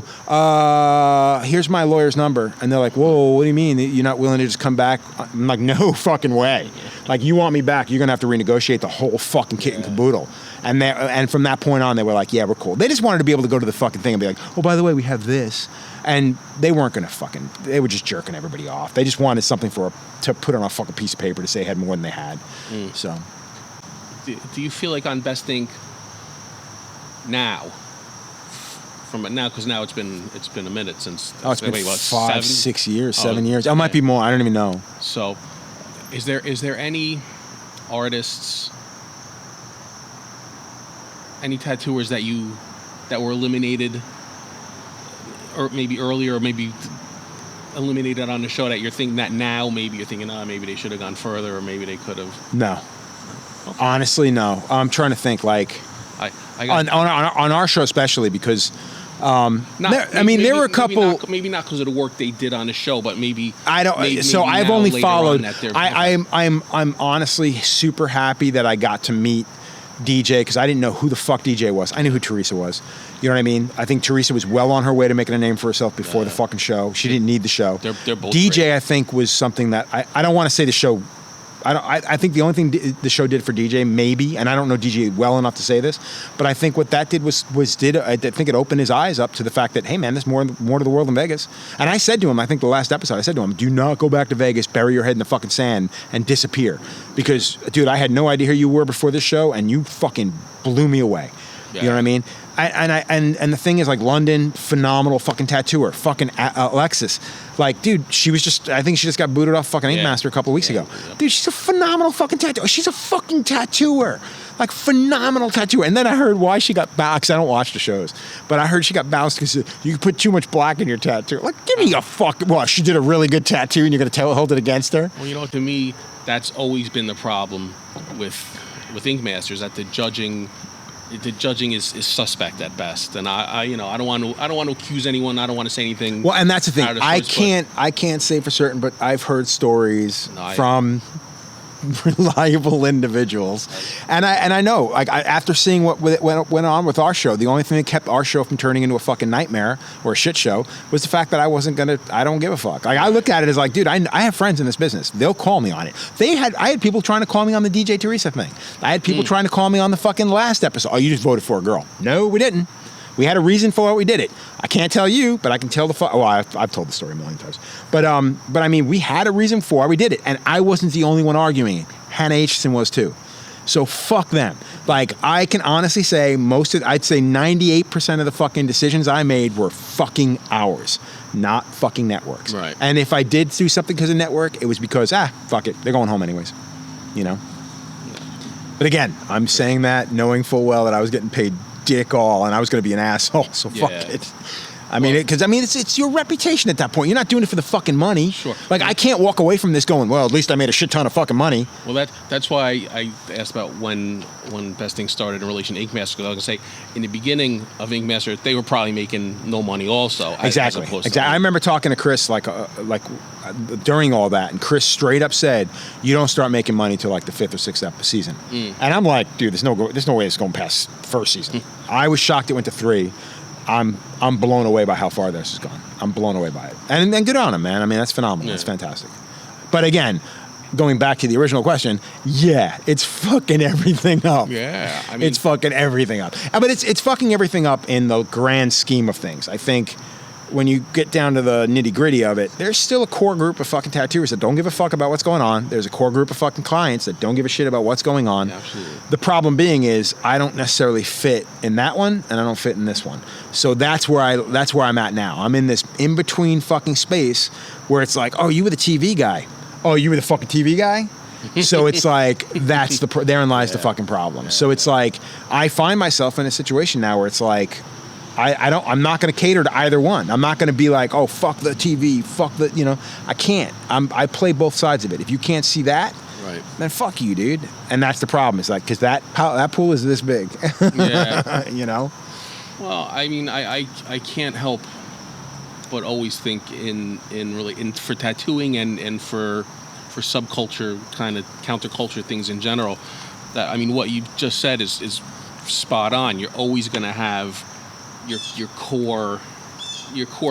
C: Here's my lawyer's number. And they're like, whoa, what do you mean? You're not willing to just come back? I'm like, no fucking way. Like, you want me back, you're going to have to renegotiate the whole fucking kit and caboodle. And from that point on, they were like, yeah, we're cool. They just wanted to be able to go to the fucking thing and be like, oh, by the way, we have this. And they weren't going to they were just jerking everybody off. They just wanted something to put on a fucking piece of paper to say they had more than they had. So.
A: Do you feel like on Best Ink now, because now it's been a minute since.
C: Oh, it's been 5, 6 years, 7 years. It might be more. I don't even know.
A: So, is there any artists, any tattooers that were eliminated, or maybe earlier, or maybe eliminated on the show that you're thinking that now maybe you're thinking, maybe they should have gone further, or maybe they could have?
C: No. Okay. Honestly, no. I'm trying to think like on our show especially because there were a couple.
A: Maybe not because of the work they did on the show, but maybe
C: I don't. Maybe I've only followed. I'm honestly super happy that I got to meet DJ because I didn't know who the fuck DJ was. I knew who Teresa was. You know what I mean? I think Teresa was well on her way to making a name for herself before the fucking show. She didn't need the show.
A: They're both
C: DJ,
A: great.
C: I think, was something that I don't want to say the show. I think the only thing the show did for DJ, maybe, and I don't know DJ well enough to say this, but I think what that did I think it opened his eyes up to the fact that, hey man, there's more to the world than Vegas. And I said to him, I think the last episode, I said to him, do not go back to Vegas, bury your head in the fucking sand, and disappear. Because, dude, I had no idea who you were before this show, and you fucking blew me away. Yeah. You know what I mean? And the thing is, like, London, phenomenal fucking tattooer. Fucking Alexis. Like, dude, I think she just got booted off fucking Ink Master a couple of weeks ago. Yeah. Dude, she's a phenomenal fucking tattooer. She's a fucking tattooer. Like, phenomenal tattooer. And then I heard why she got bounced, because I don't watch the shows, but I heard she got bounced because you put too much black in your tattoo. Like, give me a fucking, well, she did a really good tattoo and you're going to hold it against her?
A: Well, you know, to me, that's always been the problem with Ink Masters, that the judging is suspect at best, and I don't want to accuse anyone. I don't want to say anything.
C: Well, and that's the thing. I can't say for certain, but I've heard stories from reliable individuals, and I know, like, after seeing what went on with our show, the only thing that kept our show from turning into a fucking nightmare or a shit show was the fact that I don't give a fuck. Like, I look at it as like, dude, I have friends in this business. They'll call me on it. I had people trying to call me on the DJ Teresa thing. I had people trying to call me on the fucking last episode. Oh, you just voted for a girl. No, we didn't. We had a reason for why we did it. I can't tell you, but I can tell I've told the story a million times. But I mean, we had a reason for why we did it, and I wasn't the only one arguing it. Hannah Aitchison was too. So fuck them. Like, I can honestly say I'd say 98% of the fucking decisions I made were fucking ours, not fucking networks.
A: Right.
C: And if I did do something because of network, it was because, fuck it, they're going home anyways. You know? But again, I'm saying that knowing full well that I was getting paid dick all and I was going to be an asshole, so fuck it. I mean, because it's your reputation at that point. You're not doing it for the fucking money.
A: Sure.
C: Like, I can't walk away from this going, well, at least I made a shit ton of fucking money.
A: Well, that's why I asked about when Besting started in relation to Ink Master, because I was going to say, in the beginning of Ink Master, they were probably making no money also.
C: Exactly. I remember talking to Chris like during all that, and Chris straight up said, you don't start making money till like the 5th or 6th season. And I'm like, dude, there's no way it's going past first season. I was shocked it went to 3. I'm blown away by how far this has gone. I'm blown away by it. And good on him, man. I mean, that's phenomenal. It's fantastic. But again, going back to the original question, it's fucking everything up.
A: Yeah. I mean,
C: it's fucking everything up. But it's fucking everything up in the grand scheme of things. I think when you get down to the nitty-gritty of it, there's still a core group of fucking tattooers that don't give a fuck about what's going on. There's a core group of fucking clients that don't give a shit about what's going on.
A: Yeah, absolutely.
C: The problem being is I don't necessarily fit in that one, and I don't fit in this one. So that's where I'm at now. I'm in this in-between fucking space where it's like, oh, you were the TV guy. Oh, you were the fucking TV guy? So it's like, therein lies the fucking problem. So it's like, I find myself in a situation now where it's like, I'm not going to cater to either one. I'm not going to be like, oh, fuck the TV, fuck the, I can't. I play both sides of it. If you can't see that,
A: right,
C: then fuck you, dude. And that's the problem. It's like, because that pool is this big.
A: Yeah. Well, I mean, I can't help but always think for tattooing and for subculture, kind of counterculture things in general, that, I mean, what you just said is spot on. You're always going to have your core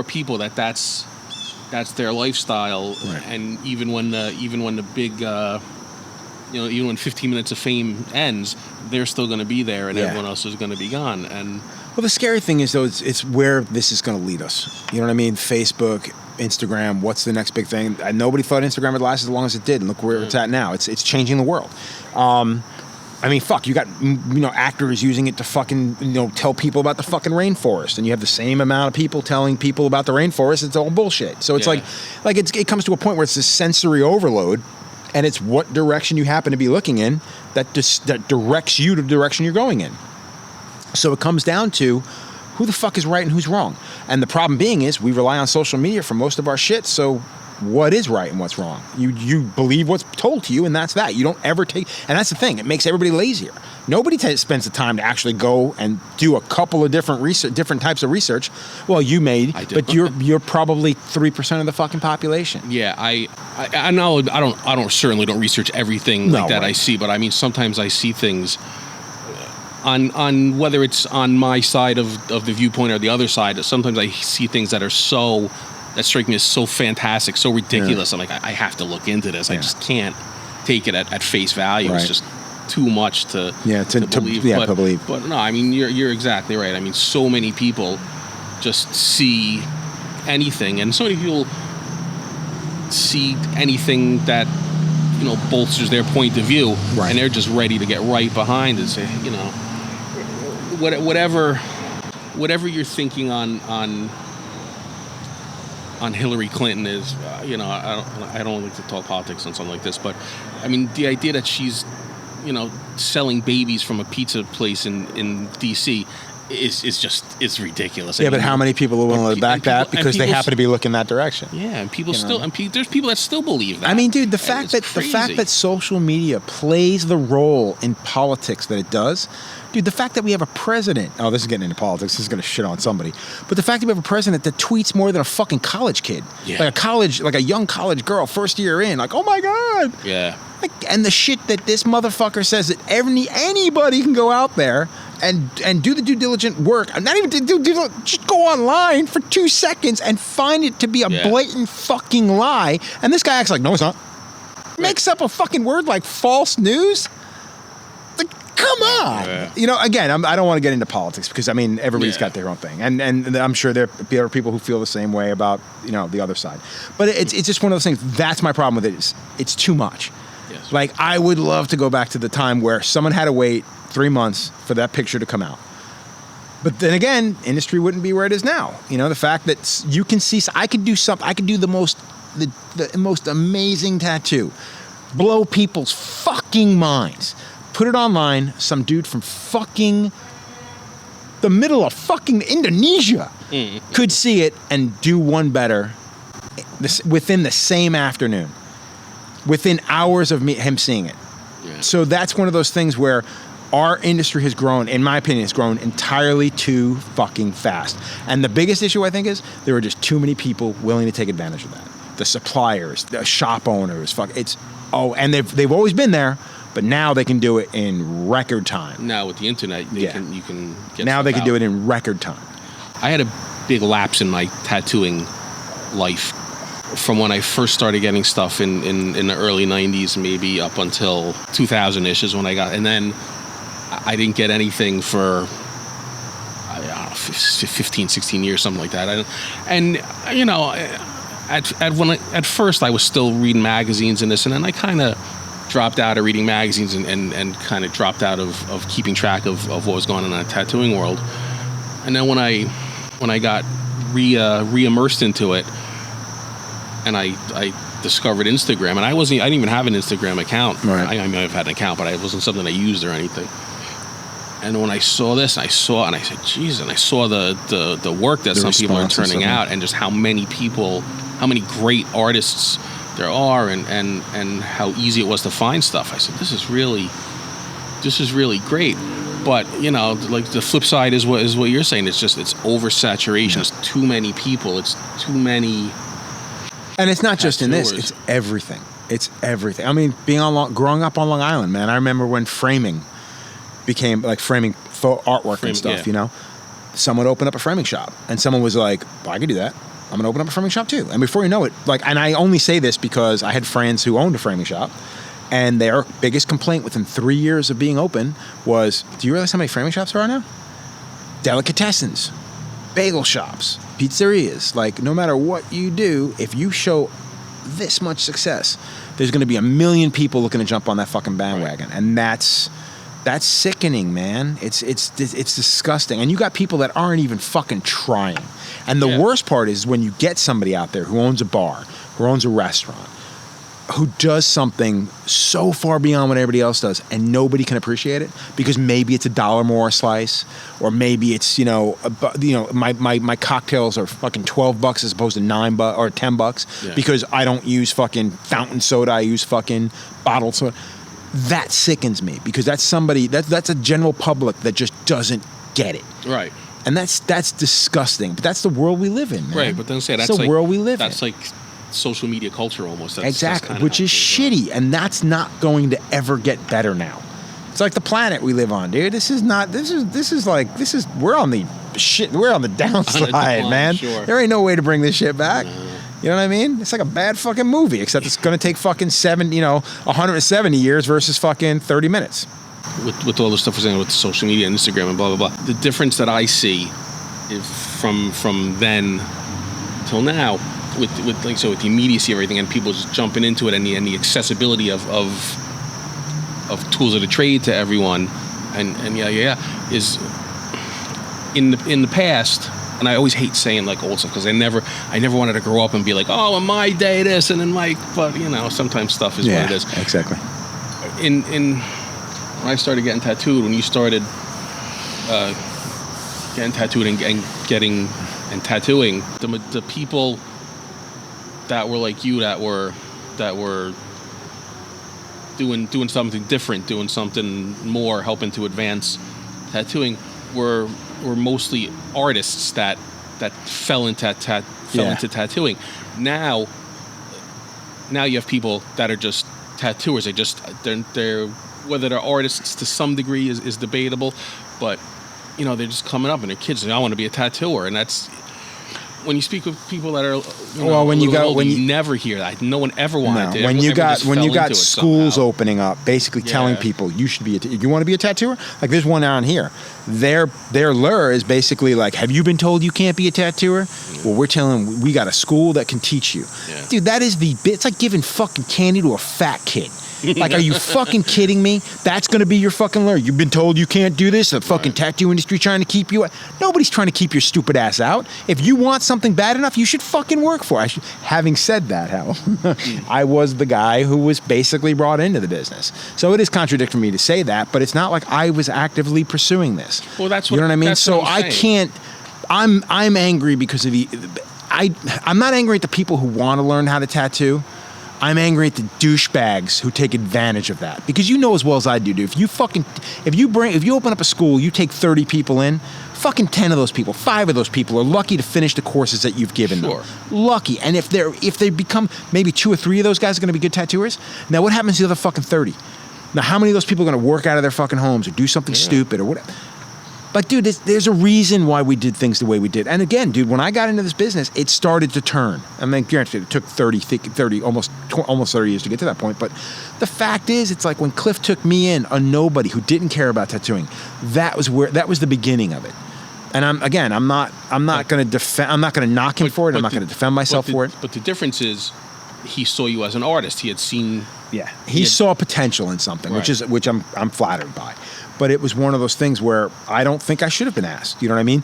A: people that's their lifestyle,
C: right.
A: And even when the big even when 15 minutes of fame ends, they're still going to be there, and everyone else is going to be gone. And
C: well, the scary thing is, though, it's where this is going to lead us. You know what I mean? Facebook, Instagram. What's the next big thing? Nobody thought Instagram would last as long as it did, and look where it's at now. It's changing the world. I mean, fuck, you got, actors using it to fucking, tell people about the fucking rainforest, and you have the same amount of people telling people about the rainforest. It's all bullshit. So it's it comes to a point where it's this sensory overload, and it's what direction you happen to be looking in that directs you to the direction you're going in. So it comes down to who the fuck is right and who's wrong. And the problem being is we rely on social media for most of our shit, so what is right and what's wrong? You believe what's told to you, and that's that. You don't ever take, and that's the thing. It makes everybody lazier. Nobody spends the time to actually go and do a couple of different types of research. Well, you may, but you're probably 3% of the fucking population.
A: Yeah, I know. I certainly don't research everything like that. Right. I see, but I mean, sometimes I see things on whether it's on my side of the viewpoint or the other side. Sometimes I see things that strike me as so fantastic, so ridiculous. I'm like, I have to look into this. I just can't. take it at face value.
C: Right.
A: It's just too much to believe.
C: To believe.
A: But no, I mean you're exactly right. I mean, so many people just see anything, and so many people see anything that bolsters their point of view,
C: right.
A: and they're just ready to get right behind and say, whatever you're thinking on Hillary Clinton is, I don't like to talk politics on something like this, but I mean the idea that she's selling babies from a pizza place in DC it's ridiculous.
C: Yeah, but how many people are willing to back that because they happen to be looking that direction?
A: Yeah, and people still, there's people that still believe that.
C: I mean, dude, the fact that social media plays the role in politics that it does, dude, the fact that we have a president, oh, this is getting into politics, this is going to shit on somebody, but the fact that we have a president that tweets more than a fucking college kid, like a young college girl, first year in, like, oh my God.
A: Yeah.
C: And the shit that this motherfucker says that anybody can go out there and do the due diligent work. Not even just go online for 2 seconds and find it to be a blatant fucking lie. And this guy acts like, no, it's not. Makes up a fucking word like false news. Like, come on. Yeah. Again, I don't want to get into politics because, I mean, everybody's got their own thing. And I'm sure there are people who feel the same way about, the other side. But it's just one of those things. That's my problem with it. It's too much.
A: Yes.
C: Like, I would love to go back to the time where someone had to wait 3 months for that picture to come out. But then again, industry wouldn't be where it is now. The fact that you can see, I could do something, I could do the most amazing tattoo, blow people's fucking minds, put it online, some dude from fucking the middle of fucking Indonesia could see it and do one better within the same afternoon. Within hours of him seeing it. Yeah. So that's one of those things where our industry has grown, in my opinion, has grown entirely too fucking fast. And the biggest issue, I think, is there are just too many people willing to take advantage of that. The suppliers, the shop owners, and they've always been there, but now they can do it in record time.
A: Now with the internet, you can get
C: now they can
A: out.
C: do it in record time.
A: I had a big lapse in my tattooing life. From when I first started getting stuff in the early 90s, maybe up until 2000-ish is when I got, and then I didn't get anything for, I don't know, 15, 16 years, something like that. At first I was still reading magazines and this, and then I kind of dropped out of reading magazines and kind of dropped out of keeping track of what was going on in the tattooing world. And then when I got re-immersed into it, and I discovered Instagram, and I didn't even have an Instagram account.
C: Right.
A: I may have had an account, but it wasn't something I used or anything. And when I saw this, and I said, geez, and I saw the work that some people are turning out, and just how many great artists there are, and how easy it was to find stuff. I said, this is really great. But like the flip side is what you're saying. It's oversaturation. It's too many people. It's too many.
C: And it's not just in this; it's everything. It's everything. I mean, growing up on Long Island, man. I remember when framing became like framing artwork and stuff.
A: Yeah.
C: Someone opened up a framing shop, and someone was like, well, "I could do that. I'm gonna open up a framing shop too." And before you know it, and I only say this because I had friends who owned a framing shop, and their biggest complaint within 3 years of being open was, "Do you realize how many framing shops there are now? Delicatessens, bagel shops, pizzerias. Like, no matter what you do, if you show this much success, there's going to be 1 million people looking to jump on that fucking bandwagon." Right. And that's sickening, man. It's disgusting. And you got people that aren't even fucking trying. And the worst part is when you get somebody out there who owns a bar, who owns a restaurant, who does something so far beyond what everybody else does, and nobody can appreciate it because maybe it's $1 more a slice, or maybe it's my cocktails are fucking $12 as opposed to $9 or $10 because I don't use fucking fountain soda, I use fucking bottled soda. That sickens me because that's somebody that's a general public that just doesn't get it.
A: Right.
C: And that's disgusting. But that's the world we live in, man.
A: Right, but then that's
C: the world we live in.
A: That's like social media culture almost.
C: Exactly, which is shitty, and that's not going to ever get better now. It's like the planet we live on, dude. We're on the downside, man. Sure. There ain't no way to bring this shit back. You know what I mean? It's like a bad fucking movie, except it's going to take fucking 170 years versus fucking 30 minutes.
A: With all the stuff we're saying with social media and Instagram and blah, blah, blah. The difference that I see from then till now with like so with the immediacy of everything and people just jumping into it and the accessibility of tools of the trade to everyone and is in the past. And I always hate saying like old stuff because I never wanted to grow up and be like, oh, in my day this and in my, but sometimes stuff is what it is.
C: Exactly.
A: In when I started getting tattooed, when you started getting tattooed and tattooing, the people that were like you that were doing something different, doing something more, helping to advance tattooing were mostly artists that fell into into tattooing. Now you have people that are just tattooers. They're whether they're artists to some degree is debatable, but they're just coming up and they're kids and I want to be a tattooer, and that's when you speak with people that are you never hear that. No one ever wanted to.
C: When you got schools opening up, basically telling people you should be you want to be a tattooer. Like there's one down here. Their lure is basically like, have you been told you can't be a tattooer? Well, we're telling them we got a school that can teach you. Yeah. Dude, that is it's like giving fucking candy to a fat kid. Like, are you fucking kidding me? That's going to be your fucking lure. You've been told you can't do this? The fucking tattoo industry trying to keep you out? Nobody's trying to keep your stupid ass out. If you want something bad enough, you should fucking work for it. Having said that, Hal, I was the guy who was basically brought into the business. So it is contradictory for me to say that, but it's not like I was actively pursuing this.
A: Well, that's what,
C: you know what I mean? So I can't. I'm angry because of I'm not angry at the people who want to learn how to tattoo. I'm angry at the douchebags who take advantage of that. Because you know as well as I do, dude. If you open up a school, you take 30 people in, fucking 10 of those people, 5 of those people are lucky to finish the courses that you've given them. Lucky. And if they become, maybe 2 or 3 of those guys are going to be good tattooers, now what happens to the other fucking 30? Now how many of those people are going to work out of their fucking homes or do something stupid or whatever? Like, dude, there's a reason why we did things the way we did. And again, dude, when I got into this business, it started to turn. I mean, granted, it took almost 30 years to get to that point. But the fact is, it's like when Cliff took me in, a nobody who didn't care about tattooing, that was the beginning of it. And I'm not going to knock him for it. I'm not going to defend myself for it.
A: But the difference is, he saw you as an artist. He had seen.
C: Yeah, he saw potential in something, right. which I'm flattered by. But it was one of those things where I don't think I should have been asked. You know what I mean?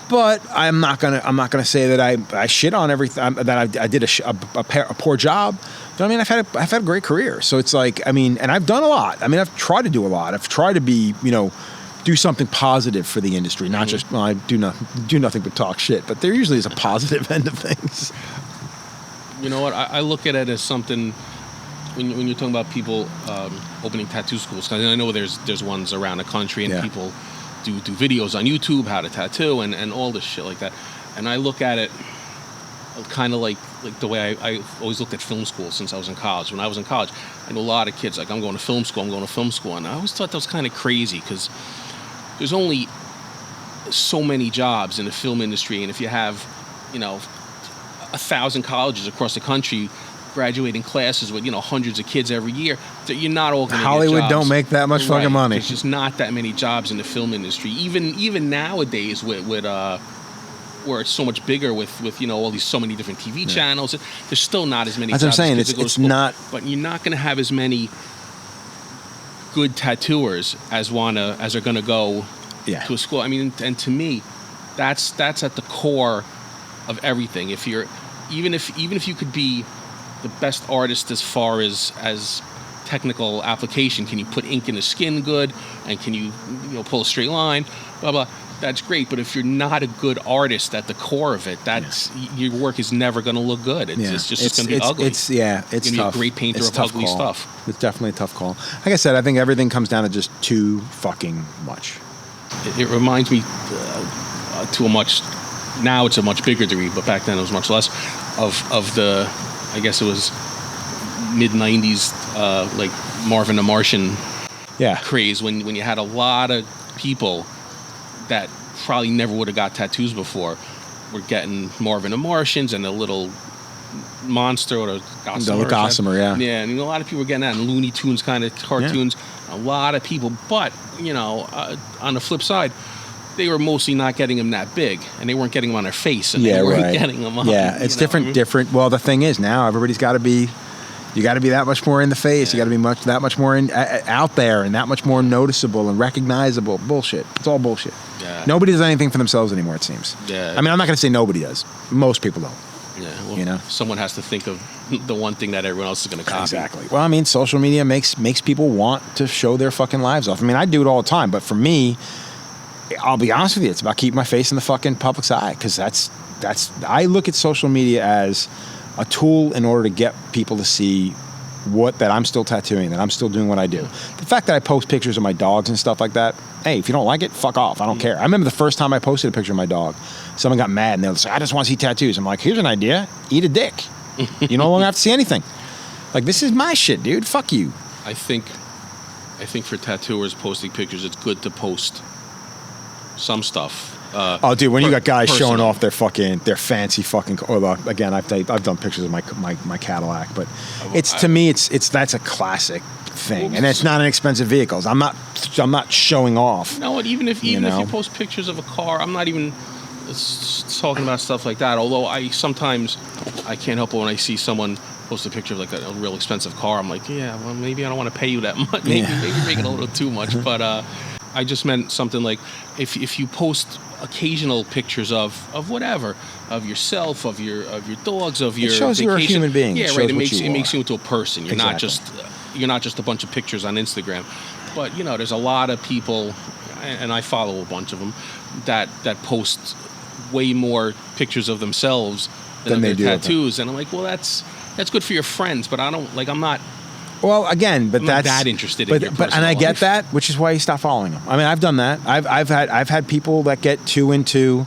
C: But I'm not gonna say that I shit on everything, that I did a poor job. You know what I mean? I've had a great career. So it's like, I mean, and I've done a lot. I mean, I've tried to do a lot. I've tried to be, do something positive for the industry, not just I do nothing but talk shit. But there usually is a positive end of things.
A: You know what? I look at it as something. When you're talking about people opening tattoo schools, because I know there's ones around the country and people do videos on YouTube how to tattoo and all this shit like that, and I look at it kind of like the way I always looked at film school since I was in college. When I was in college, I know a lot of kids like, I'm going to film school, and I always thought that was kind of crazy because there's only so many jobs in the film industry, and if you have 1,000 colleges across the country graduating classes with hundreds of kids every year, you're not all going to
C: Hollywood
A: get jobs.
C: Don't make that much fucking money.
A: There's just not that many jobs in the film industry. Even nowadays with where it's so much bigger with all these so many different TV channels, there's still not as many
C: jobs.
A: That's
C: what I'm saying. It's not.
A: But you're not going to have as many good tattooers as are going to go to a school. I mean, and to me, that's at the core of everything. If you're even if you could be the best artist as far as technical application, can you put ink in the skin good, and can you pull a straight line, blah blah, that's great. But if you're not a good artist at the core of it, your work is never going to look good. It's just going to be ugly.
C: It's tough.
A: You're going to be a great painter of ugly stuff.
C: It's definitely a tough call. Like I said, I think everything comes down to just too fucking much.
A: It reminds me to a much, now it's a much bigger degree, but back then it was much less, of the, I guess it was mid-90s, like Marvin the Martian craze, when you had a lot of people that probably never would have got tattoos before were getting Marvin the Martians and the little monster or the Gossamer.
C: Gossamer, yeah.
A: Yeah, and a lot of people are getting that, and Looney Tunes kind of cartoons. Yeah. A lot of people, but on the flip side, they were mostly not getting them that big, and they weren't getting them on their face, and they weren't getting them on.
C: Yeah, it's different. Well, the thing is, now everybody's got to be. You got to be that much more in the face. Yeah. You got to be that much more out there, and that much more noticeable and recognizable. Bullshit. It's all bullshit. Yeah. Nobody does anything for themselves anymore, it seems.
A: Yeah.
C: I mean, I'm not going to say nobody does. Most people don't.
A: Yeah. Well, someone has to think of the one thing that everyone else is going to copy.
C: Exactly. Well, I mean, social media makes people want to show their fucking lives off. I mean, I do it all the time, but for me, I'll be honest with you, it's about keeping my face in the fucking public's eye, because I look at social media as a tool in order to get people to see that I'm still tattooing, that I'm still doing what I do. The fact that I post pictures of my dogs and stuff like that, hey, if you don't like it, fuck off. I don't care. I remember the first time I posted a picture of my dog, someone got mad and they was like, I just want to see tattoos. I'm like, here's an idea. Eat a dick. You no longer have to see anything. Like, this is my shit, dude. Fuck you.
A: I think for tattooers posting pictures, it's good to post some stuff.
C: Dude, when you got guys showing off their fancy fucking, again, I've done pictures of my Cadillac, but to me that's a classic thing, and it's not an expensive vehicle. I'm not showing off.
A: No, even if you post pictures of a car, I'm not even talking about stuff like that. Although sometimes I can't help it when I see someone post a picture of like a real expensive car. I'm like, yeah, well, maybe I don't want to pay you that much. Maybe you're making a little too much, but I just meant something like if you post occasional pictures of whatever, of yourself, of your dogs, of your
C: shows
A: vacation.
C: You're a human being.
A: Yeah, right. It makes you into a person. You're
C: Exactly.
A: you're not just a bunch of pictures on Instagram. But there's a lot of people, and I follow a bunch of them, that post way more pictures of themselves than
C: they
A: their
C: do
A: tattoos. And I'm like, well, that's good for your friends, but I'm not.
C: Well, again, but
A: I'm
C: that's
A: not that interested in your personal
C: and I
A: life.
C: get that, which is why you stop following them. I mean, I've done that. I've had people that get too into.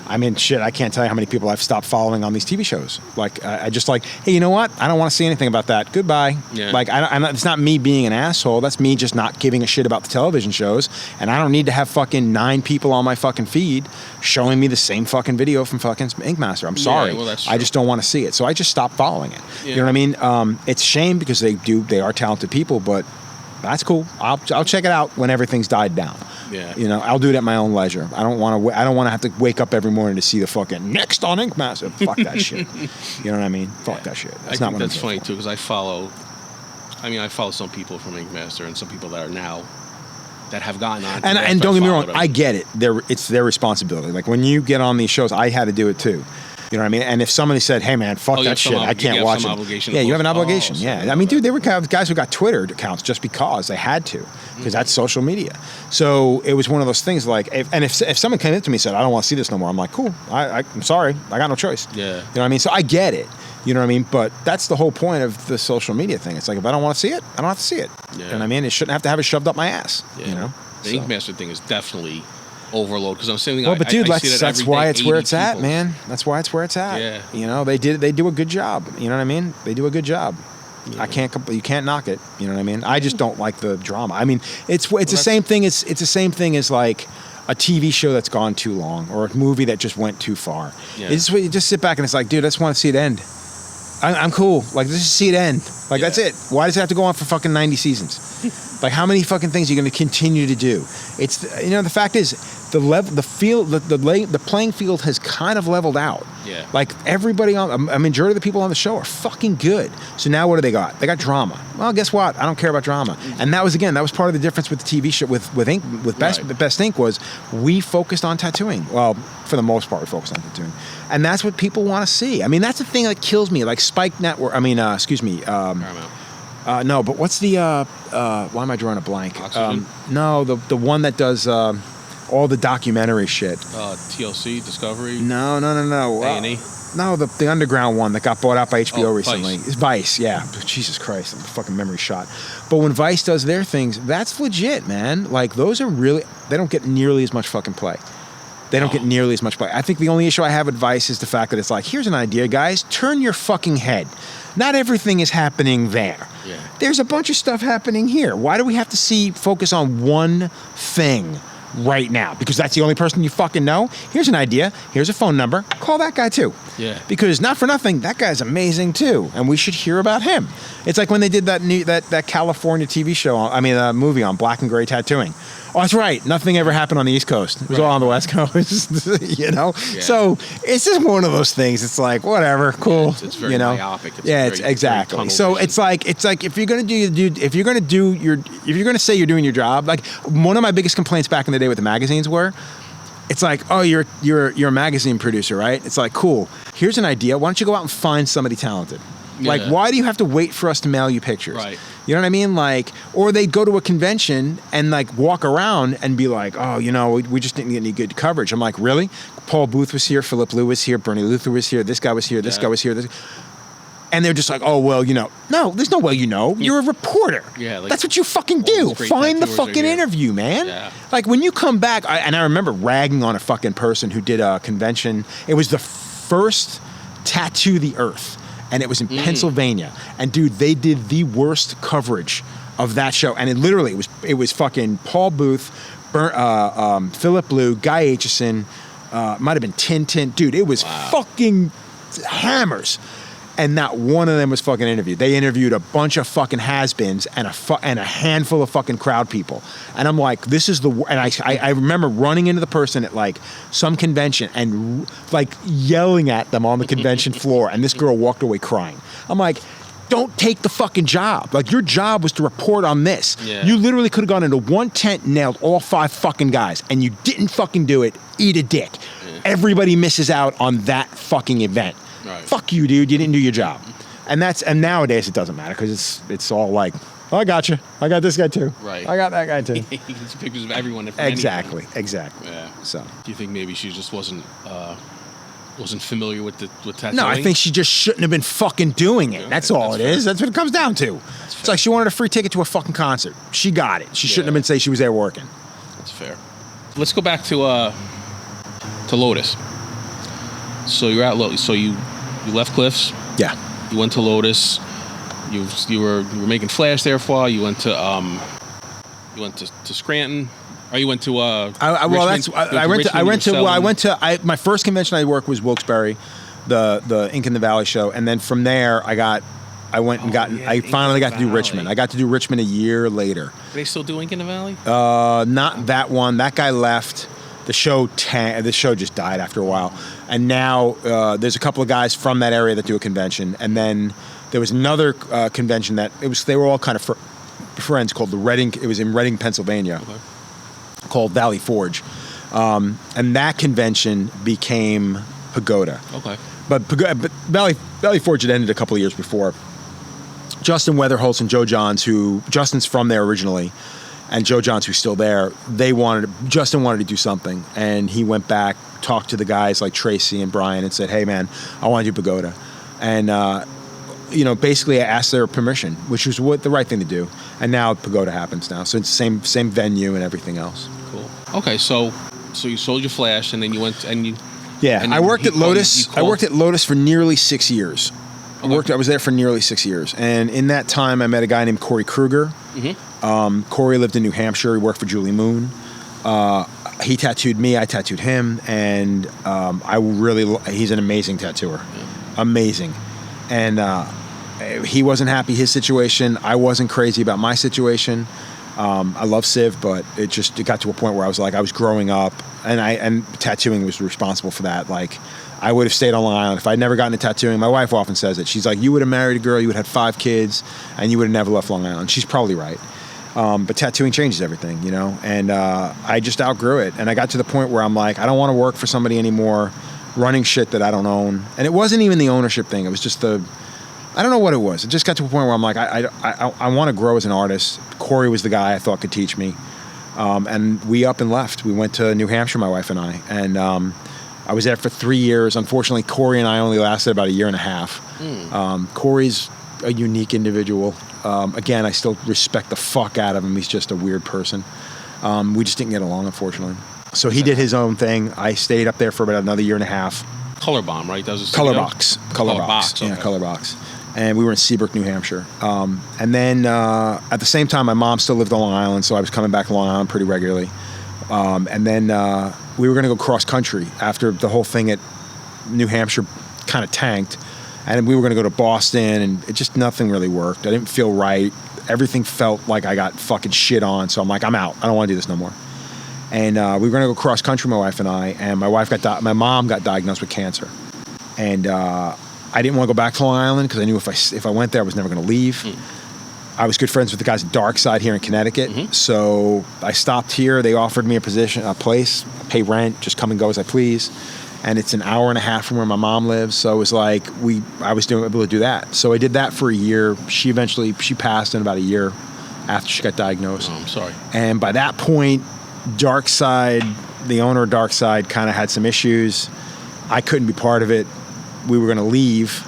C: I mean, shit, I can't tell you how many people I've stopped following on these TV shows. Like, I just like, hey, you know what? I don't want to see anything about that. Goodbye.
A: Yeah.
C: Like, it's not me being an asshole. That's me just not giving a shit about the television shows. And I don't need to have fucking 9 people on my fucking feed showing me the same fucking video from fucking Ink Master. I'm sorry.
A: Yeah, well, that's true.
C: I just don't want to see it. So I just stopped following it.
A: Yeah.
C: You know what I mean? It's a shame because they are talented people, but that's cool. I'll check it out when everything's died down.
A: Yeah.
C: I'll do it at my own leisure. I don't want to have to wake up every morning to see the fucking next on Ink Master. Fuck that shit. You know what I mean? Fuck that shit. That's not what
A: that's
C: I'm
A: funny
C: for.
A: too, because I follow some people from Ink Master and some people that are now that have gotten on.
C: And don't get me wrong, I get it. It's their responsibility. Like when you get on these shows, I had to do it too. You know what I mean? And if somebody said, "Hey man, fuck that shit, I can't watch it." Yeah, you have an obligation. Yeah, I mean, dude, there were guys who got Twitter accounts just because they had to, because that's social media. So it was one of those things. Like, if someone came up to me and said, "I don't want to see this no more," I'm like, "Cool, I'm sorry, I got no choice."
A: Yeah,
C: you know what I mean? So I get it. You know what I mean? But that's the whole point of the social media thing. It's like if I don't want to see it, I don't have to see it.
A: Yeah.
C: You know what I mean? It shouldn't have to have it shoved up my ass.
A: Yeah.
C: You know?
A: The Ink Master thing is definitely overload, because I'm saying,
C: well, but dude, that's why it's where it's
A: people.
C: at, man. That's why it's where it's at.
A: Yeah.
C: You know, they do a good job. You know what I mean? They do a good job. Yeah. You can't knock it. You know what I mean? I just don't like the drama. I mean, it's the same thing. It's the same thing as like a TV show that's gone too long or a movie that just went too far. Yeah. You just sit back and it's like, dude, I just want to see it end. I'm cool. Like, let's just see it end. Like, that's it. Why does it have to go on for fucking 90 seasons? Like, how many fucking things are you going to continue to do? It's, the fact is, the playing field has kind of leveled out.
A: Yeah.
C: Like, everybody a majority of the people on the show are fucking good. So now what do they got? They got drama. Well, guess what? I don't care about drama. And that was part of the difference with the TV show with Best Ink was we focused on tattooing. Well, for the most part, we focused on tattooing. And that's what people want to see. I mean, that's the thing that kills me. Like Spike Network,
A: Paramount.
C: No, but what's the, why am I drawing a blank? No, the one that does all the documentary shit.
A: TLC, Discovery?
C: No.
A: A&E?
C: No, the underground one that got bought out by HBO recently.
A: Vice.
C: It's Vice, yeah. Jesus Christ, I'm fucking memory shot. But when Vice does their things, that's legit, man. Like, those are really, they don't get nearly as much fucking play. They don't get nearly as much play. I think the only issue I have with Vice is the fact that it's like, here's an idea, guys. Turn your fucking head. Not everything is happening there.
A: Yeah.
C: There's a bunch of stuff happening here. Why do we have to focus on one thing right now because that's the only person you fucking know. Here's an idea. Here's a phone number. Call that guy too.
A: Yeah.
C: Because not for nothing, that guy's amazing too, and we should hear about him. It's like when they did that California TV show. Movie on black and gray tattooing. Oh, that's right. Nothing ever happened on the East Coast. It was all on the West Coast, you know?
A: Yeah.
C: So it's just one of those things. It's like, whatever, cool.
A: It's very
C: you know?
A: myopic.
C: It's exactly.
A: Very
C: So
A: tunnel vision.
C: it's like if you're gonna say you're doing your job, like one of my biggest complaints back in the day with the magazines were, it's like, oh, you're a magazine producer, right? It's like, cool. Here's an idea. Why don't you go out and find somebody talented? Like,
A: Yeah.
C: why do you have to wait for us to mail you pictures?
A: Right.
C: You know what I mean? Like, or they'd go to a convention and like walk around and be like, oh, you know, we just didn't get any good coverage. I'm like, really? Paul Booth was here, Philip Liu was here, Bernie Luther was here, this guy was here, this guy was here. And they're just like, oh, well, you know. No, there's no well, you know. You're a reporter.
A: Yeah, like,
C: that's what you fucking
A: all
C: do.
A: these great
C: Find the
A: tattooers are
C: fucking
A: here.
C: interview, man.
A: Yeah.
C: Like when you come back, I remember ragging on a fucking person who did a convention. It was the first Tattoo the Earth, and it was in Pennsylvania. And dude, they did the worst coverage of that show. And it was fucking Paul Booth, Philip Liu, Guy Aitchison, might have been Tintin. Dude, it was fucking hammers. And not one of them was fucking interviewed. They interviewed a bunch of fucking has-beens and a handful of fucking crowd people. And I'm like, this is and I remember running into the person at like some convention and like yelling at them on the convention floor. And this girl walked away crying. I'm like, don't take the fucking job. Like your job was to report on this.
A: Yeah.
C: You literally could have gone into one tent and nailed all 5 fucking guys. And you didn't fucking do it. Eat a dick. Yeah. Everybody misses out on that fucking event.
A: Right.
C: Fuck you, dude. You didn't do your job. And nowadays it doesn't matter because it's all like, oh, I got you. I got this guy too.
A: Right.
C: I got that guy too.
A: You can see pictures of everyone.
C: Exactly.
A: Yeah.
C: So.
A: Do you think maybe she just wasn't familiar with tattooing?
C: No, I think she just shouldn't have been fucking doing it. That's all it is. That's what it comes down to. It's like she wanted a free ticket to a fucking concert. She got it. She shouldn't have been saying she was there working.
A: That's fair. Let's go back to Lotus. So you're at Lotus. So you left Cliffs.
C: Yeah.
A: You went to Lotus. You were making Flash there for a while. You went to Scranton. Or you went to my first convention I worked was Wilkes-Barre, the Ink in the Valley show, and then from there I finally got to do Richmond. I got to do Richmond a year later. Are they still do Ink in the Valley?
C: Not that one. That guy left. The show just died after a while, and now there's a couple of guys from that area that do a convention, and then there was another convention they were all kind of friends called the Reading. It was in Reading, Pennsylvania, called Valley Forge, and that convention became Pagoda.
A: Okay,
C: but Valley Forge had ended a couple of years before. Justin Weatherholtz and Joe Johns, Justin's from there originally. And Joe Johns, who's still there, Justin wanted to do something. And he went back, talked to the guys like Tracy and Brian and said, hey, man, I want to do Pagoda. And, basically I asked their permission, which was the right thing to do. And now Pagoda happens now. So it's the same venue and everything else.
A: Cool. Okay, so you sold your Flash and then you went and you...
C: Yeah,
A: and
C: I worked at Lotus. I worked at Lotus for nearly 6 years.
A: Okay.
C: I was there for nearly 6 years. And in that time, I met a guy named Corey Kruger.
A: Mm-hmm.
C: Corey lived in New Hampshire. He worked for Julie Moon. He tattooed me. I tattooed him. And he's an amazing tattooer. Yeah. Amazing. And he wasn't happy his situation. I wasn't crazy about my situation. I love Civ, but it got to a point where I was like, I was growing up, and tattooing was responsible for that. Like, I would have stayed on Long Island if I'd never gotten into tattooing. My wife often says it. She's like, you would have married a girl, you would have had 5 kids, and you would have never left Long Island. She's probably right. But tattooing changes everything, you know? And I just outgrew it. And I got to the point where I'm like, I don't want to work for somebody anymore running shit that I don't own. And it wasn't even the ownership thing. It was just I don't know what it was. It just got to a point where I'm like, I want to grow as an artist. Corey was the guy I thought could teach me. And we up and left. We went to New Hampshire, my wife and I. And I was there for 3 years. Unfortunately, Corey and I only lasted about a year and a half. Corey's a unique individual. Again, I still respect the fuck out of him. He's just a weird person. We just didn't get along, unfortunately. So he did his own thing. I stayed up there for about another year and a half.
A: Color Bomb, right? That was
C: Color Box.
A: Okay.
C: Yeah, Color Box. And we were in Seabrook, New Hampshire. And then at the same time, my mom still lived on Long Island, so I was coming back to Long Island pretty regularly. And then we were going to go cross country after the whole thing at New Hampshire kind of tanked. And we were going to go to Boston, and nothing really worked. I didn't feel right. Everything felt like I got fucking shit on. So I'm like, I'm out. I don't want to do this no more. And we were going to go cross country, my wife and I. And my mom got diagnosed with cancer. And I didn't want to go back to Long Island because I knew if I went there, I was never going to leave. I was good friends with the guys at Dark Side here in Connecticut. So I stopped here. They offered me a place, pay rent, just come and go as I please. And it's an hour and a half from where my mom lives. So it was like I was able to do that. So I did that for a year. She passed in about a year after she got diagnosed.
A: Oh, I'm sorry.
C: And by that point, Dark Side, the owner of Dark Side, kind of had some issues. I couldn't be part of it. We were going to leave,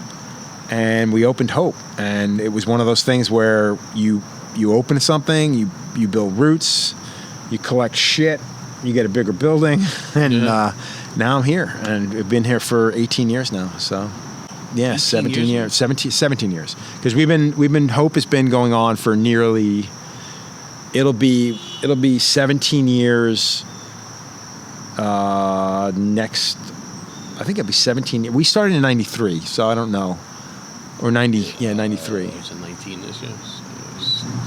C: and we opened Hope. And it was one of those things where you open something, you build roots, you collect shit, you get a bigger building, and now I'm here, and I've been here for 18 years now. So, yeah, 17 years. 17 years. Because Hope has been going on for nearly. It'll be 17 years. Next, I think it'll be 17. We started in '93, so I don't know, or 90. Yeah, '93.
A: It's 19 this year.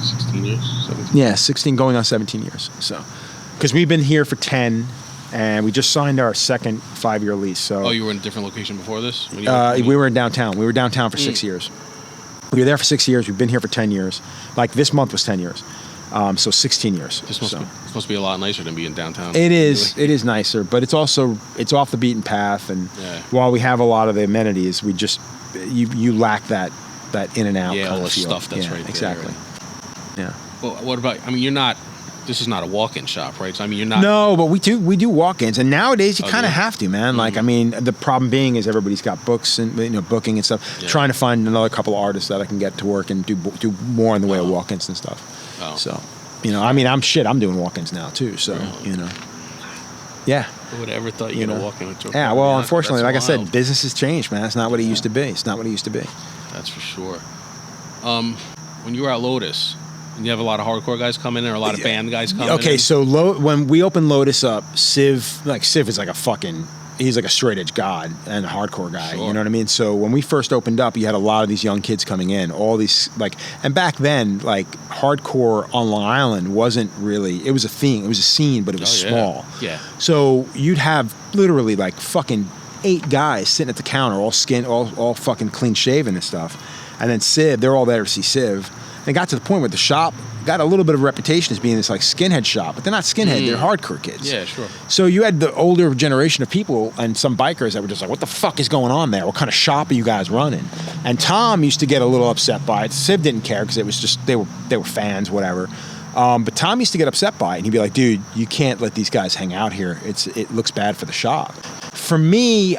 A: 16 years. 17.
C: Yeah, 16 going on 17 years. So, because we've been here for 10. And we just signed our second 5-year lease. So.
A: Oh, you were in a different location before this?
C: We were in downtown. We were downtown for 6 years. We were there for 6 years. We've been here for 10 years. Like this month was 10 years. So 16 years.
A: This must be a lot nicer than being downtown.
C: It is. Really. It is nicer, but it's off the beaten path. And while we have a lot of the amenities, we just you lack that in and out.
A: Yeah,
C: kind
A: all the
C: of feel.
A: stuff that's right there.
C: Exactly. Yeah.
A: Well, what about? I mean, you're not. This is not a walk-in shop, right? So I mean, you're not.
C: No, but we do walk-ins, and nowadays you kind of have to, man. Like, I mean, the problem being is everybody's got books and booking and stuff. Yeah. Trying to find another couple of artists that I can get to work and do more in the way of walk-ins and stuff. Oh. So, I mean, I'm doing walk-ins now too. So, yeah.
A: Who would have ever thought you'd walk in with Joe?
C: Yeah, well, unfortunately, like I said, business has changed, man. It's not what it used to be. It's not what it used to be.
A: That's for sure. When you were at Lotus. And you have a lot of hardcore guys come in there, a lot of band guys come in.
C: Okay, so when we opened Lotus up, Civ is like he's like a straight edge god and a hardcore guy. Sure. You know what I mean? So when we first opened up, you had a lot of these young kids coming in, all these and back then, like hardcore on Long Island wasn't really, it was a thing, it was a scene, but it was small.
A: Yeah.
C: So you'd have literally like fucking 8 guys sitting at the counter, all fucking clean shaven and stuff. And then Civ, they're all there to see Civ. And it got to the point where the shop got a little bit of reputation as being this like skinhead shop, but they're not skinhead, they're hardcore kids.
A: Yeah, sure.
C: So you had the older generation of people and some bikers that were just like, what the fuck is going on there? What kind of shop are you guys running? And Tom used to get a little upset by it. Civ didn't care because it was just, they were fans, whatever. But Tom used to get upset by it, and he'd be like, dude, you can't let these guys hang out here. It looks bad for the shop. For me,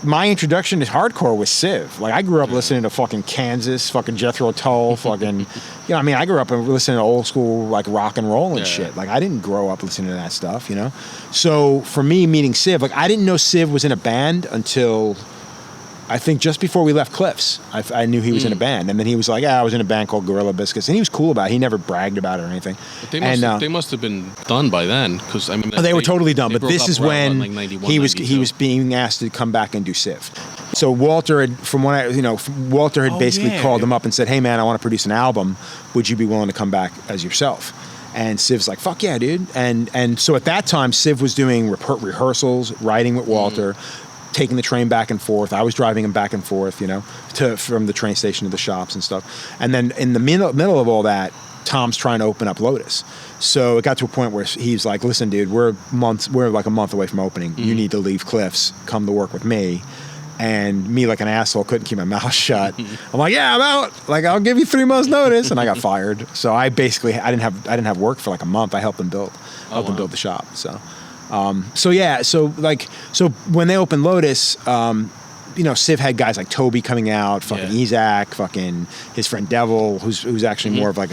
C: my introduction to hardcore was Civ. Like, I grew up listening to fucking Kansas, fucking Jethro Tull, fucking, I grew up listening to old school, like, rock and roll and shit. Like, I didn't grow up listening to that stuff, So, for me, meeting Civ, like, I didn't know Civ was in a band until I think just before we left Cliffs. I knew he was in a band, and then he was like, I was in a band called Gorilla Biscuits, and he was cool about it. He never bragged about it or anything.
A: But they must have been done by then, because I mean,
C: they were totally done. But this is when
A: like 91,
C: he was being asked to come back and do Civ. So Walter had, basically called him up and said, hey man, I want to produce an album. Would you be willing to come back as yourself? And Civ's like, fuck yeah, dude. And so at that time, Civ was doing rehearsals, writing with Walter. Taking the train back and forth. I was driving him back and forth, from the train station to the shops and stuff. And then in the middle of all that, Tom's trying to open up Lotus. So it got to a point where he's like, listen, dude, we're like a month away from opening. You need to leave Cliffs, come to work with me. And me, like an asshole, couldn't keep my mouth shut. I'm like, yeah, I'm out. Like, I'll give you 3 months notice. And I got fired. So I didn't have work for like a month. I helped them build the shop. So when they opened Lotus, Civ had guys like Toby coming out, fucking Isaac, fucking his friend Devil, who's actually more of like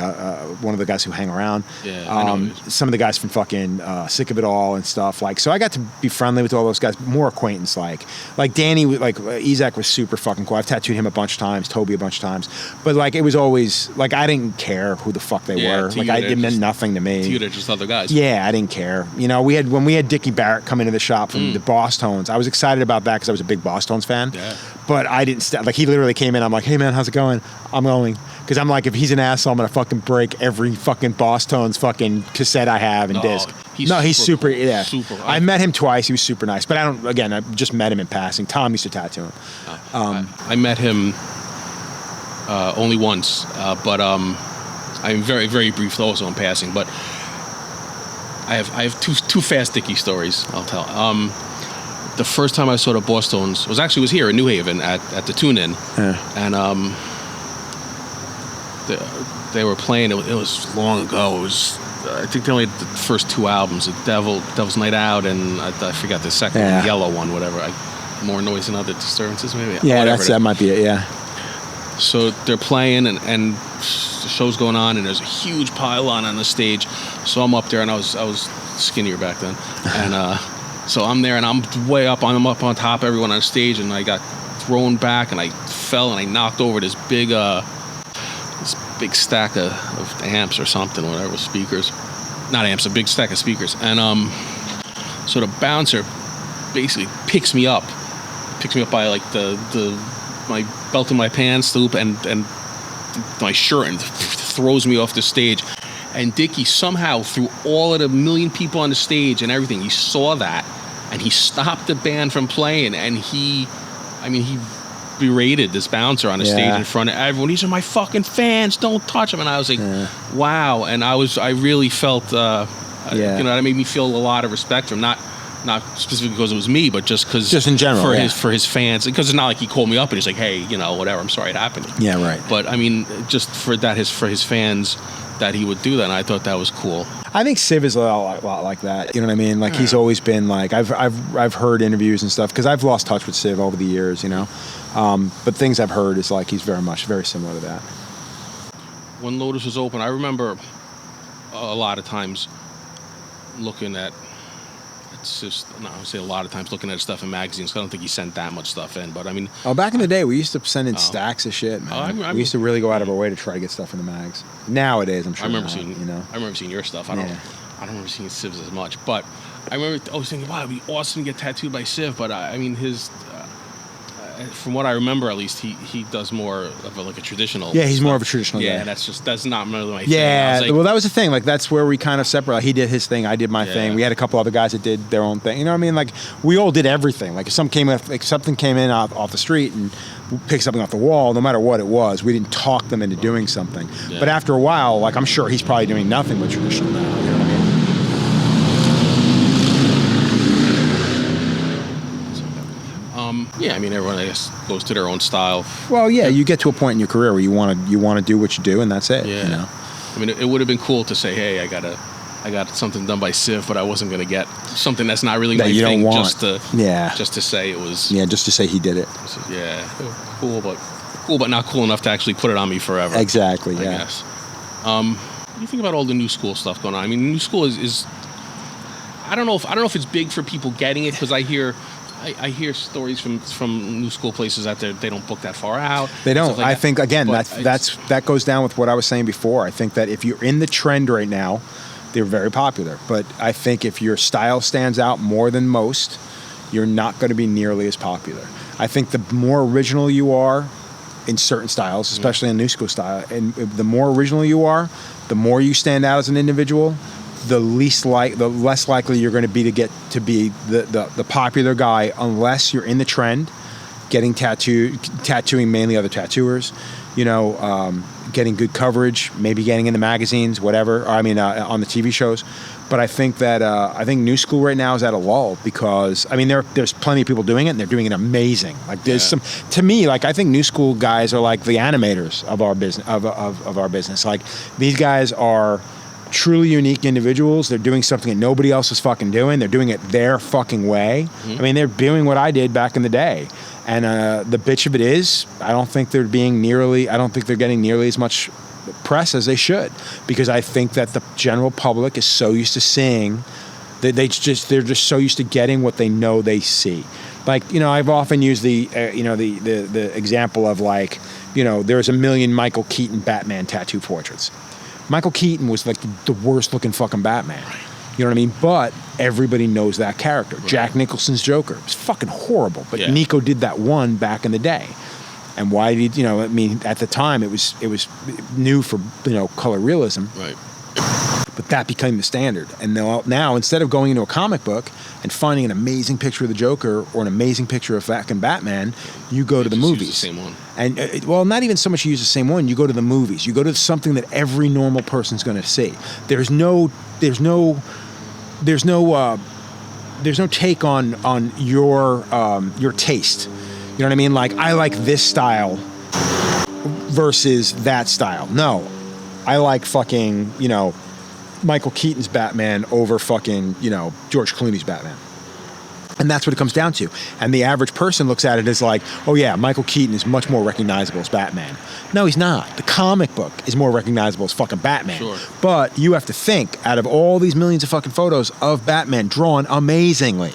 C: one of the guys who hang around.
A: Yeah,
C: some of the guys from fucking Sick of It All and stuff. Like, so I got to be friendly with all those guys, more acquaintance like Danny, like Isaac was super fucking cool. I've tattooed him a bunch of times, Toby a bunch of times, but like it was always like I didn't care who the fuck they were. Like it meant nothing to me.
A: To you, they're just other guys.
C: Yeah, I didn't care. When we had Dickie Barrett come into the shop from the Boss Tones, I was excited about that because I was a big Boss Tones fan.
A: Yeah.
C: But I didn't like he literally came in. I'm like, hey man, how's it going? I'm going because I'm like, if he's an asshole, I'm gonna fucking break every fucking Boss Tones fucking cassette I have and disc. He's super. Cool. Yeah, super. I met him twice. He was super nice. But I just met him in passing. Tom used to tattoo him.
A: I met him only once, but I'm very, very brief also in passing. But I have two fast Dickie stories I'll tell. The first time I saw the Bosstones was here in New Haven at the Tune-In, and they were playing. It was long ago. It was I think they only had the first two albums: the Devil's Night Out, and I forgot the second one, the Yellow one, whatever. More Noise and Other Disturbances, maybe.
C: Yeah, that might be it. Yeah.
A: So they're playing, and the show's going on, and there's a huge pylon on the stage. So I'm up there, and I was skinnier back then, and so I'm there, and I'm way up. I'm up on top of everyone on stage, and I got thrown back, and I fell, and I knocked over this big stack of amps or something, whatever, speakers. Not amps, a big stack of speakers. And so the bouncer basically picks me up by like my belt in my pants loop and my shirt and throws me off the stage. And Dickie somehow, through all of the million people on the stage and everything, he saw that and he stopped the band from playing, and he berated this bouncer on the stage in front of everyone. These are my fucking fans, don't touch them. And I was like, wow. And I really felt, that made me feel a lot of respect for him. Not specifically because it was me, but just
C: in general
A: for his fans. Because it's not like he called me up and he's like, hey, whatever, I'm sorry it happened.
C: Yeah, right.
A: But I mean, just for his fans, that he would do that, and I thought that was cool.
C: I think Civ is a lot like that. You know what I mean? Like he's always been like I've heard interviews and stuff because I've lost touch with Civ over the years. But things I've heard is like he's very similar to that.
A: When Lotus was open, I remember a lot of times looking at. I would say a lot of times looking at stuff in magazines. I don't think he sent that much stuff in, but I mean.
C: Oh, back in the day, we used to send in stacks of shit, man. We used to really go out of our way to try to get stuff in the mags. Nowadays, I'm sure.
A: I remember seeing your stuff. I don't remember seeing Civ's as much, but I remember always thinking, wow, it'd be awesome to get tattooed by Civ. But I mean, his. From what I remember, at least, he does more of a traditional. Yeah,
C: he's more of a traditional guy.
A: Yeah, that's not really my thing.
C: Yeah, well, that was the thing. Like, that's where we kind of separate. He did his thing, I did my thing. We had a couple other guys that did their own thing. You know what I mean? Like, we all did everything. Like, if something came in off the street and picked something off the wall, no matter what it was, we didn't talk them into doing something. Yeah. But after a while, like, I'm sure he's probably doing nothing but traditional now. You know what I mean?
A: Yeah, I mean, everyone, I guess, goes to their own style.
C: Well, yeah, you get to a point in your career where you want to do what you do, and that's it.
A: Yeah. I mean, it would have been cool to say, hey, I got something done by Civ, but I wasn't going to get something that's not really my thing. Just to say it was.
C: Yeah, just to say he did it.
A: Cool, but not cool enough to actually put it on me forever.
C: Exactly.
A: I guess. What do you think about all the new school stuff going on? I mean, new school is. I don't know if it's big for people getting it, because I hear stories from new school places that they don't book that far out.
C: They don't. I think again that goes down with what I was saying before. I think that if you're in the trend right now, they're very popular. But I think if your style stands out more than most, you're not going to be nearly as popular. I think the more original you are in certain styles, especially in new school style, and the more original you are, the more you stand out as an individual, the less likely you're going to be to be the popular guy, unless you're in the trend, getting tattooing mainly other tattooers, getting good coverage, maybe getting in the magazines, whatever. On the TV shows. But I think that new school right now is at a lull because there's plenty of people doing it, and they're doing it amazing. Like there's some, to me, like I think new school guys are like the animators of our business of our business. Like these guys are truly unique individuals. They're doing something that nobody else is fucking doing. They're doing it their fucking way. Mm-hmm. I mean, they're doing what I did back in the day. And the bitch of it is, I don't think they're getting nearly as much press as they should, because I think that the general public is so used to seeing, they're just so used to getting what they know they see. Like, I've often used the example of, like, there's a million Michael Keaton Batman tattoo portraits. Michael Keaton was like the worst looking fucking Batman. You know what I mean? But everybody knows that character. Right. Jack Nicholson's Joker was fucking horrible, but Nico did that one back in the day. And why did at the time it was new for color realism.
A: Right.
C: But that became the standard. And now instead of going into a comic book and finding an amazing picture of the Joker or an amazing picture of fucking Batman, you go to the movies.
A: Use the same one.
C: And not even so much use the same one. You go to the movies. You go to something that every normal person's going to see. There's no take on your taste. You know what I mean? Like, I like this style versus that style. No, I like fucking Michael Keaton's Batman over fucking George Clooney's Batman. And that's what it comes down to. And the average person looks at it as like, oh yeah, Michael Keaton is much more recognizable as Batman. No, he's not. The comic book is more recognizable as fucking Batman.
A: Sure. But
C: you have to think, out of all these millions of fucking photos of Batman drawn amazingly,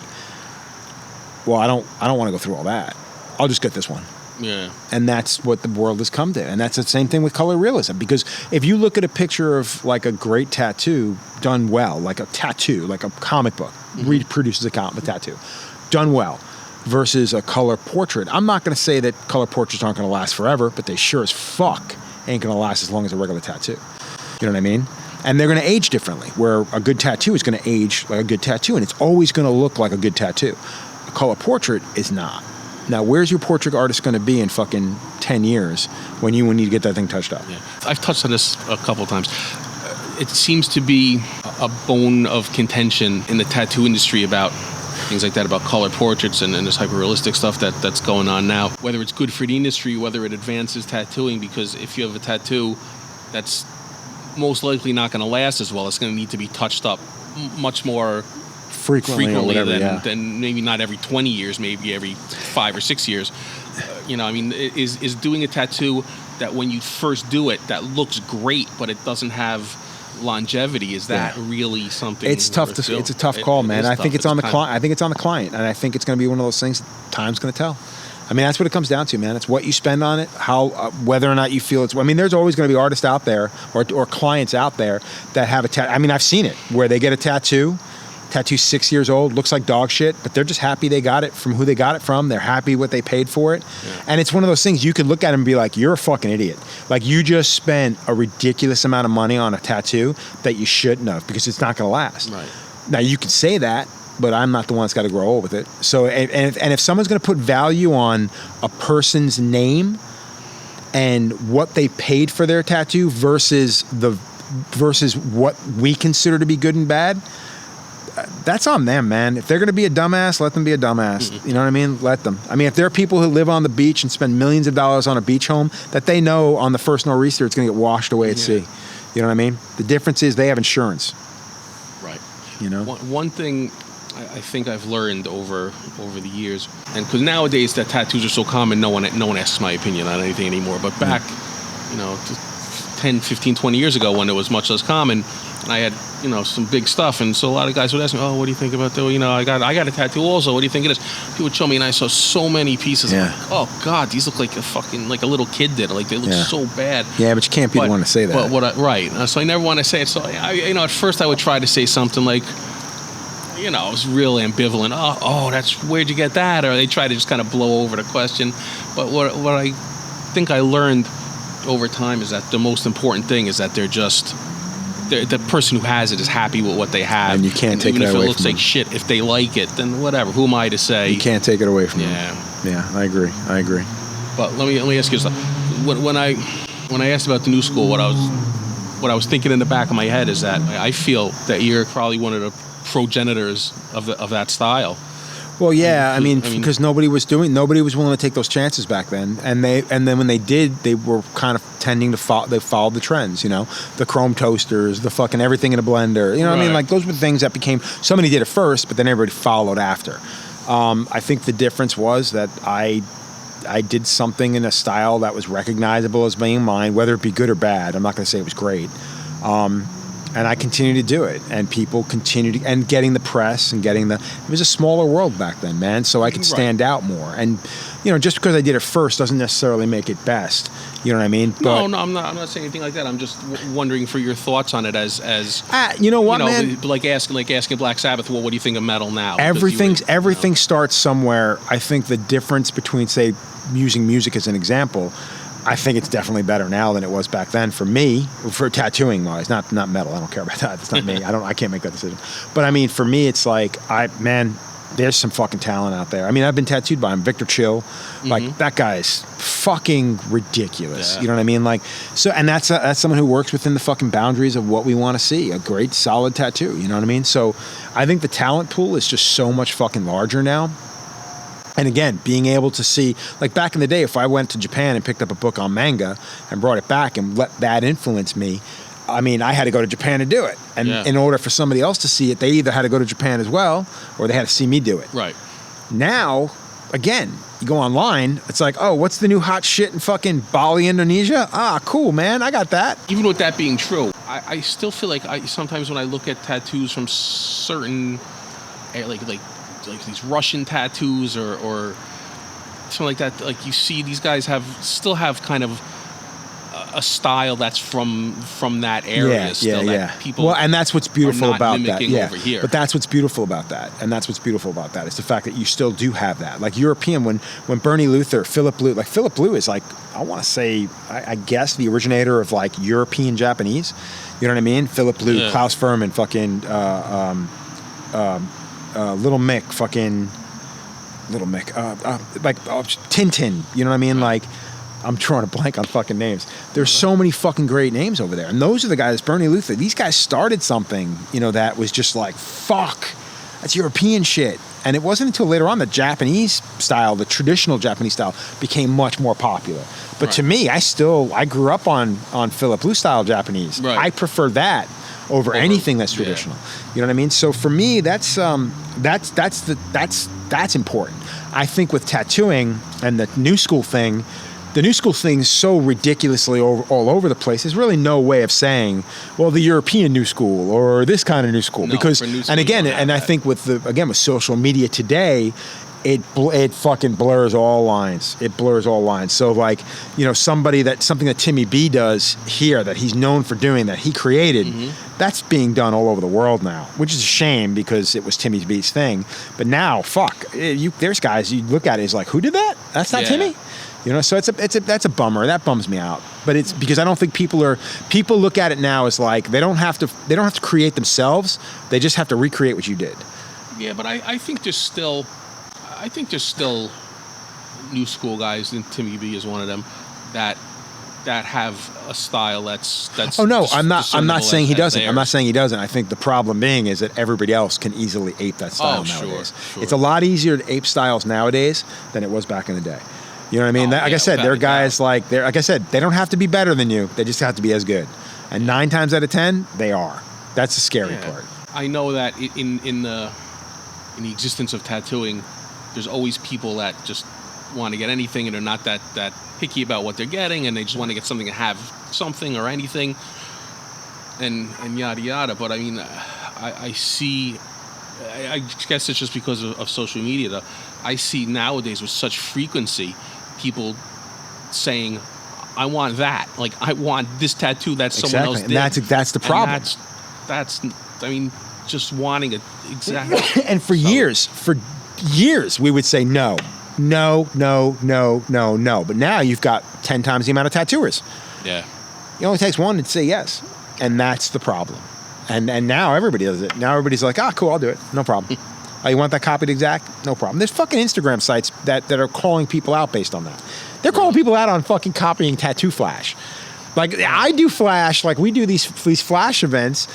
C: well, I don't want to go through all that. I'll just get this one.
A: Yeah.
C: And that's what the world has come to. And that's the same thing with color realism. Because if you look at a picture of like a great tattoo done well, like a tattoo, like a comic book, reproduces a tattoo, done well, versus a color portrait, I'm not going to say that color portraits aren't going to last forever, but they sure as fuck ain't going to last as long as a regular tattoo. You know what I mean? And they're going to age differently, where a good tattoo is going to age like a good tattoo, and it's always going to look like a good tattoo. A color portrait is not. Now, where's your portrait artist going to be in fucking 10 years when you need to get that thing touched up?
A: Yeah. I've touched on this a couple of times. It seems to be a bone of contention in the tattoo industry about things like that, about color portraits and this hyper-realistic stuff that's going on now. Whether it's good for the industry, whether it advances tattooing, because if you have a tattoo that's most likely not going to last as well, it's going to need to be touched up much more frequently
C: or whatever,
A: than maybe not every 20 years, maybe every 5 or 6 years. Is doing a tattoo that when you first do it, that looks great, but it doesn't have longevity, is that really something?
C: It's tough it's a tough call, man. I think it's on the client. I think it's on the client, and I think it's going to be one of those things time's going to tell. I mean, that's what it comes down to, man. It's what you spend on it, how whether or not you feel it's. I mean, there's always going to be artists out there or clients out there that have a tattoo. I mean, I've seen it where they get a tattoo 6 years old, looks like dog shit, but they're just happy they got it from who they got it from. They're happy what they paid for it. Yeah. And it's one of those things you could look at it and be like, you're a fucking idiot. Like, you just spent a ridiculous amount of money on a tattoo that you shouldn't have, because it's not going to last.
A: Right.
C: Now, you could say that, but I'm not the one that's got to grow old with it. So, and if someone's going to put value on a person's name and what they paid for their tattoo versus what we consider to be good and bad, that's on them, man. If they're going to be a dumbass, let them be a dumbass. Mm-hmm. You know what I mean? Let them. I mean, if there are people who live on the beach and spend millions of dollars on a beach home that they know on the first nor'easter it's going to get washed away at sea. You know what I mean? The difference is they have insurance.
A: Right.
C: You know?
A: One thing I think I've learned over the years, and because nowadays that tattoos are so common, no one asks my opinion on anything anymore. But back, 10, 15, 20 years ago, when it was much less common, and I had, some big stuff, and so a lot of guys would ask me, "Oh, what do you think about that? I got a tattoo also. What do you think it is?" People would show me, and I saw so many pieces.
C: Yeah.
A: I'm like, oh God, these look like a little kid did. Like, they look so bad.
C: Yeah, but you can't be the one to say that.
A: But so I never want to say it. So at first I would try to say something like, I was real ambivalent. Oh, where'd you get that? Or they try to just kind of blow over the question. But what I think I learned over time is that the most important thing is that the person who has it is happy with what they have,
C: and you can't take it away from them.
A: Even if it looks like shit, if they like it, then whatever. Who am I to say?
C: You can't take it away from them. Yeah, I agree.
A: But let me ask you something. When I asked about the new school, what I was thinking in the back of my head is that I feel that you're probably one of the progenitors of that style.
C: Well, yeah, I mean, because nobody was willing to take those chances back then, and then when they did, they were kind of tending to followed the trends, the chrome toasters, the fucking everything in a blender, what I mean, like those were the things that became. Somebody did it first, but then everybody followed after. I think the difference was that I I did something in a style that was recognizable as being mine, whether it be good or bad. I'm not going to say it was great. And I continue to do it, and people continue to, and getting the press and getting it was a smaller world back then, man. So I could stand out more. And, just because I did it first doesn't necessarily make it best. You know what I mean? But,
A: no, I'm not saying anything like that. I'm just wondering for your thoughts on it as
C: you know what, man?
A: Like asking Black Sabbath, well, what do you think of metal now?
C: Everything starts somewhere. I think the difference between, say, using music as an example, I think it's definitely better now than it was back then for me, for tattooing wise, not metal. I don't care about that. It's not me. I can't make that decision. But I mean, for me, it's like, there's some fucking talent out there. I mean, I've been tattooed by him, Victor Chill. Like, that guy is fucking ridiculous. Yeah. You know what I mean? Like, so, and that's someone who works within the fucking boundaries of what we want to see, a great, solid tattoo. You know what I mean? So I think the talent pool is just so much fucking larger now. And again, being able to see, like back in the day, if I went to Japan and picked up a book on manga and brought it back and let that influence me, I mean, I had to go to Japan to do it. And in order for somebody else to see it, they either had to go to Japan as well, or they had to see me do it.
A: Right.
C: Now, again, you go online, it's like, oh, what's the new hot shit in fucking Bali, Indonesia? Ah, cool, man, I got that.
A: Even with that being true, I still feel like sometimes when I look at tattoos from certain, like these Russian tattoos or something like that, like you see these guys still have kind of a style that's from that area that people
C: well, and that's what's beautiful about that.
A: Over here.
C: But that's what's beautiful about that. And that's what's beautiful about that. It's the fact that you still do have that. Like European, when Bernie Luther, Philip Blue is like, I want to say, I guess the originator of like European Japanese. You know what I mean? Philip Blue, Klaus Furman, fucking Little Mick, Tintin, you know what I mean? Like, I'm drawing a blank on fucking names. There's so many fucking great names over there. And those are the guys, Bernie Luther, these guys started something, that was just like, fuck, that's European shit. And it wasn't until later on the Japanese style, the traditional Japanese style, became much more popular. But to me, I grew up on Philip Blue style Japanese. Right. I prefer that over anything that's traditional. You know what I mean? So for me, that's important. I think with tattooing and the new school thing is so ridiculously all over the place. There's really no way of saying, well, the European new school or this kind of new school, because and again, and I think with social media today, it fucking blurs all lines. It blurs all lines. So like, something that Timmy B does here that he's known for doing, that he created, that's being done all over the world now, which is a shame because it was Timmy B's thing. But now, there's guys you look at it, is like, who did that? That's not Timmy. So that's a bummer. That bums me out. But it's because I don't think people look at it now as like they don't have to create themselves. They just have to recreate what you did.
A: Yeah, but I think there's still new school guys, and Timmy B is one of them, that have a style that's
C: oh no, I'm not saying he doesn't. I'm not saying he doesn't. I think the problem being is that everybody else can easily ape that style nowadays. Sure. It's a lot easier to ape styles nowadays than it was back in the day. You know what I mean? Like I said, they're guys like I said, they don't have to be better than you. They just have to be as good. And 9 times out of 10, they are. That's the scary part.
A: I know that in the existence of tattooing, there's always people that just want to get anything and are not that picky about what they're getting, and they just want to get something and have something or anything, and yada yada. But I mean, I see. I guess it's just because of social media, though. I see nowadays with such frequency, people saying, "I want that." Like, I want this tattoo that someone else did.
C: And that's the problem.
A: And that's. I mean, just wanting it exactly.
C: And for years, we would say no. But now you've got 10 times the amount of tattooers.
A: Yeah.
C: It only takes one to say yes, and that's the problem. And now everybody does it. Now everybody's like, cool, I'll do it. No problem. Oh, you want that copied exact? No problem. There's fucking Instagram sites that are calling people out based on that. They're calling people out on fucking copying Tattoo Flash. Like, I do Flash, like we do these Flash events.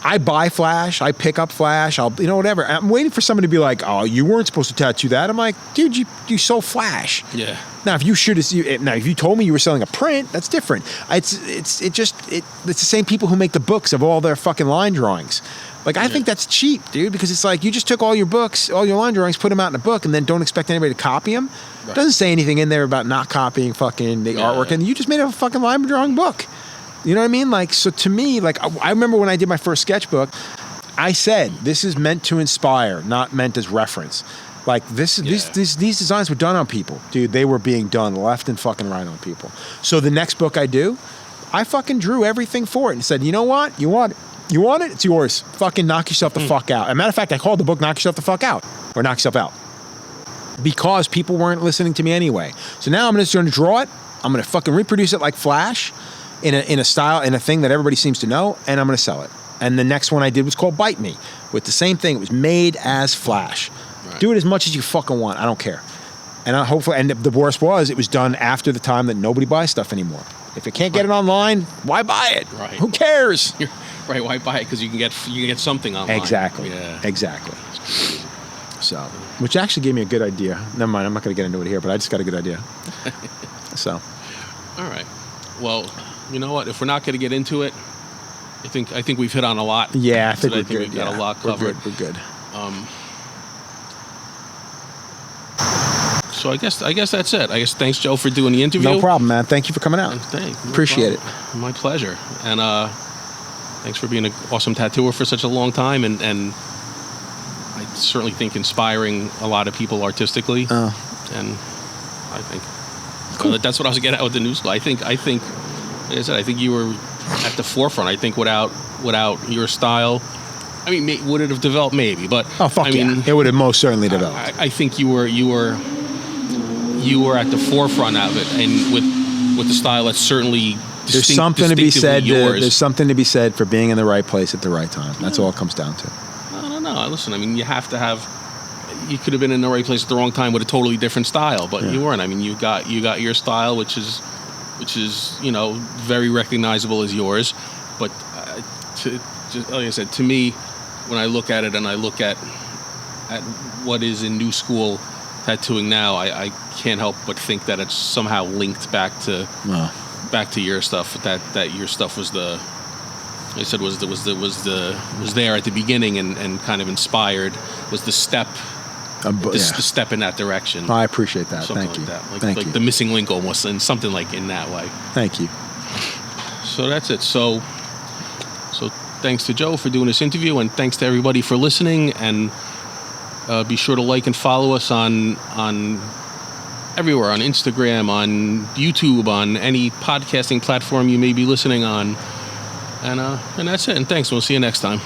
C: I buy Flash, I pick up Flash, whatever. I'm waiting for somebody to be like, oh, you weren't supposed to tattoo that. I'm like, dude, you sold Flash.
A: Yeah.
C: Now, if you told me you were selling a print, that's different. It's the same people who make the books of all their fucking line drawings. Like, I think that's cheap, dude, because it's like you just took all your books, all your line drawings, put them out in a book, and then don't expect anybody to copy them. It doesn't say anything in there about not copying fucking the artwork, and you just made a fucking line drawing book. You know what I mean? Like, so to me, like, I remember when I did my first sketchbook, I said, this is meant to inspire, not meant as reference. Like, these designs were done on people. Dude, they were being done left and fucking right on people. So the next book I do, I fucking drew everything for it and said, you know what? You want it? You want it? It's yours. Fucking knock yourself the fuck out. As a matter of fact, I called the book Knock Yourself the Fuck Out. Or Knock Yourself Out. Because people weren't listening to me anyway. So now I'm just going to draw it. I'm going to fucking reproduce it like Flash in a style, in a thing that everybody seems to know, and I'm going to sell it. And the next one I did was called Bite Me, with the same thing. It was made as Flash. Right. Do it as much as you fucking want. I don't care. And the worst was, it was done after the time that nobody buys stuff anymore. If you can't get it online, why buy it?
A: Right.
C: Who cares?
A: Right, why buy it? Because you can get something online.
C: Exactly.
A: Yeah.
C: Exactly. So, which actually gave me a good idea. Never mind, I'm not going to get into it here, but I just got a good idea. So.
A: All right. Well, you know what? If we're not going to get into it, I think we've hit on a lot.
C: Yeah, I think we're good.
A: We've got a lot covered.
C: We're good.
A: So I guess that's it. I guess thanks, Joe, for doing the interview.
C: No problem, man. Thank you for coming out. Appreciate it.
A: My pleasure. And thanks for being an awesome tattooer for such a long time, and I certainly think inspiring a lot of people artistically. And I think that's what I was getting at with the new school. I think, like I said, I think you were at the forefront. I think without your style, I mean, would it have developed? Maybe, but
C: it would have most certainly developed.
A: I think you were at the forefront of it, and with the style that's certainly
C: there's something to be said.
A: Yours.
C: There's something to be said for being in the right place at the right time. That's all it comes down to.
A: I don't know. Listen, I mean, you have to have. You could have been in the right place at the wrong time with a totally different style, but you weren't. I mean, you got your style, which is very recognizable as yours. But like I said, to me, when I look at it and I look at what is in new school tattooing now, I can't help but think that it's somehow linked back to your stuff. That your stuff was like I said, was there at the beginning and kind of inspired, was the step. The step in that direction.
C: I appreciate that.
A: Something
C: Thank you.
A: That.
C: Thank
A: like
C: you.
A: The missing link almost, and something like in that way.
C: Thank you.
A: So that's it. So thanks to Joe for doing this interview, and thanks to everybody for listening. And be sure to like and follow us on everywhere, on Instagram, on YouTube, on any podcasting platform you may be listening on. And that's it. And thanks. We'll see you next time.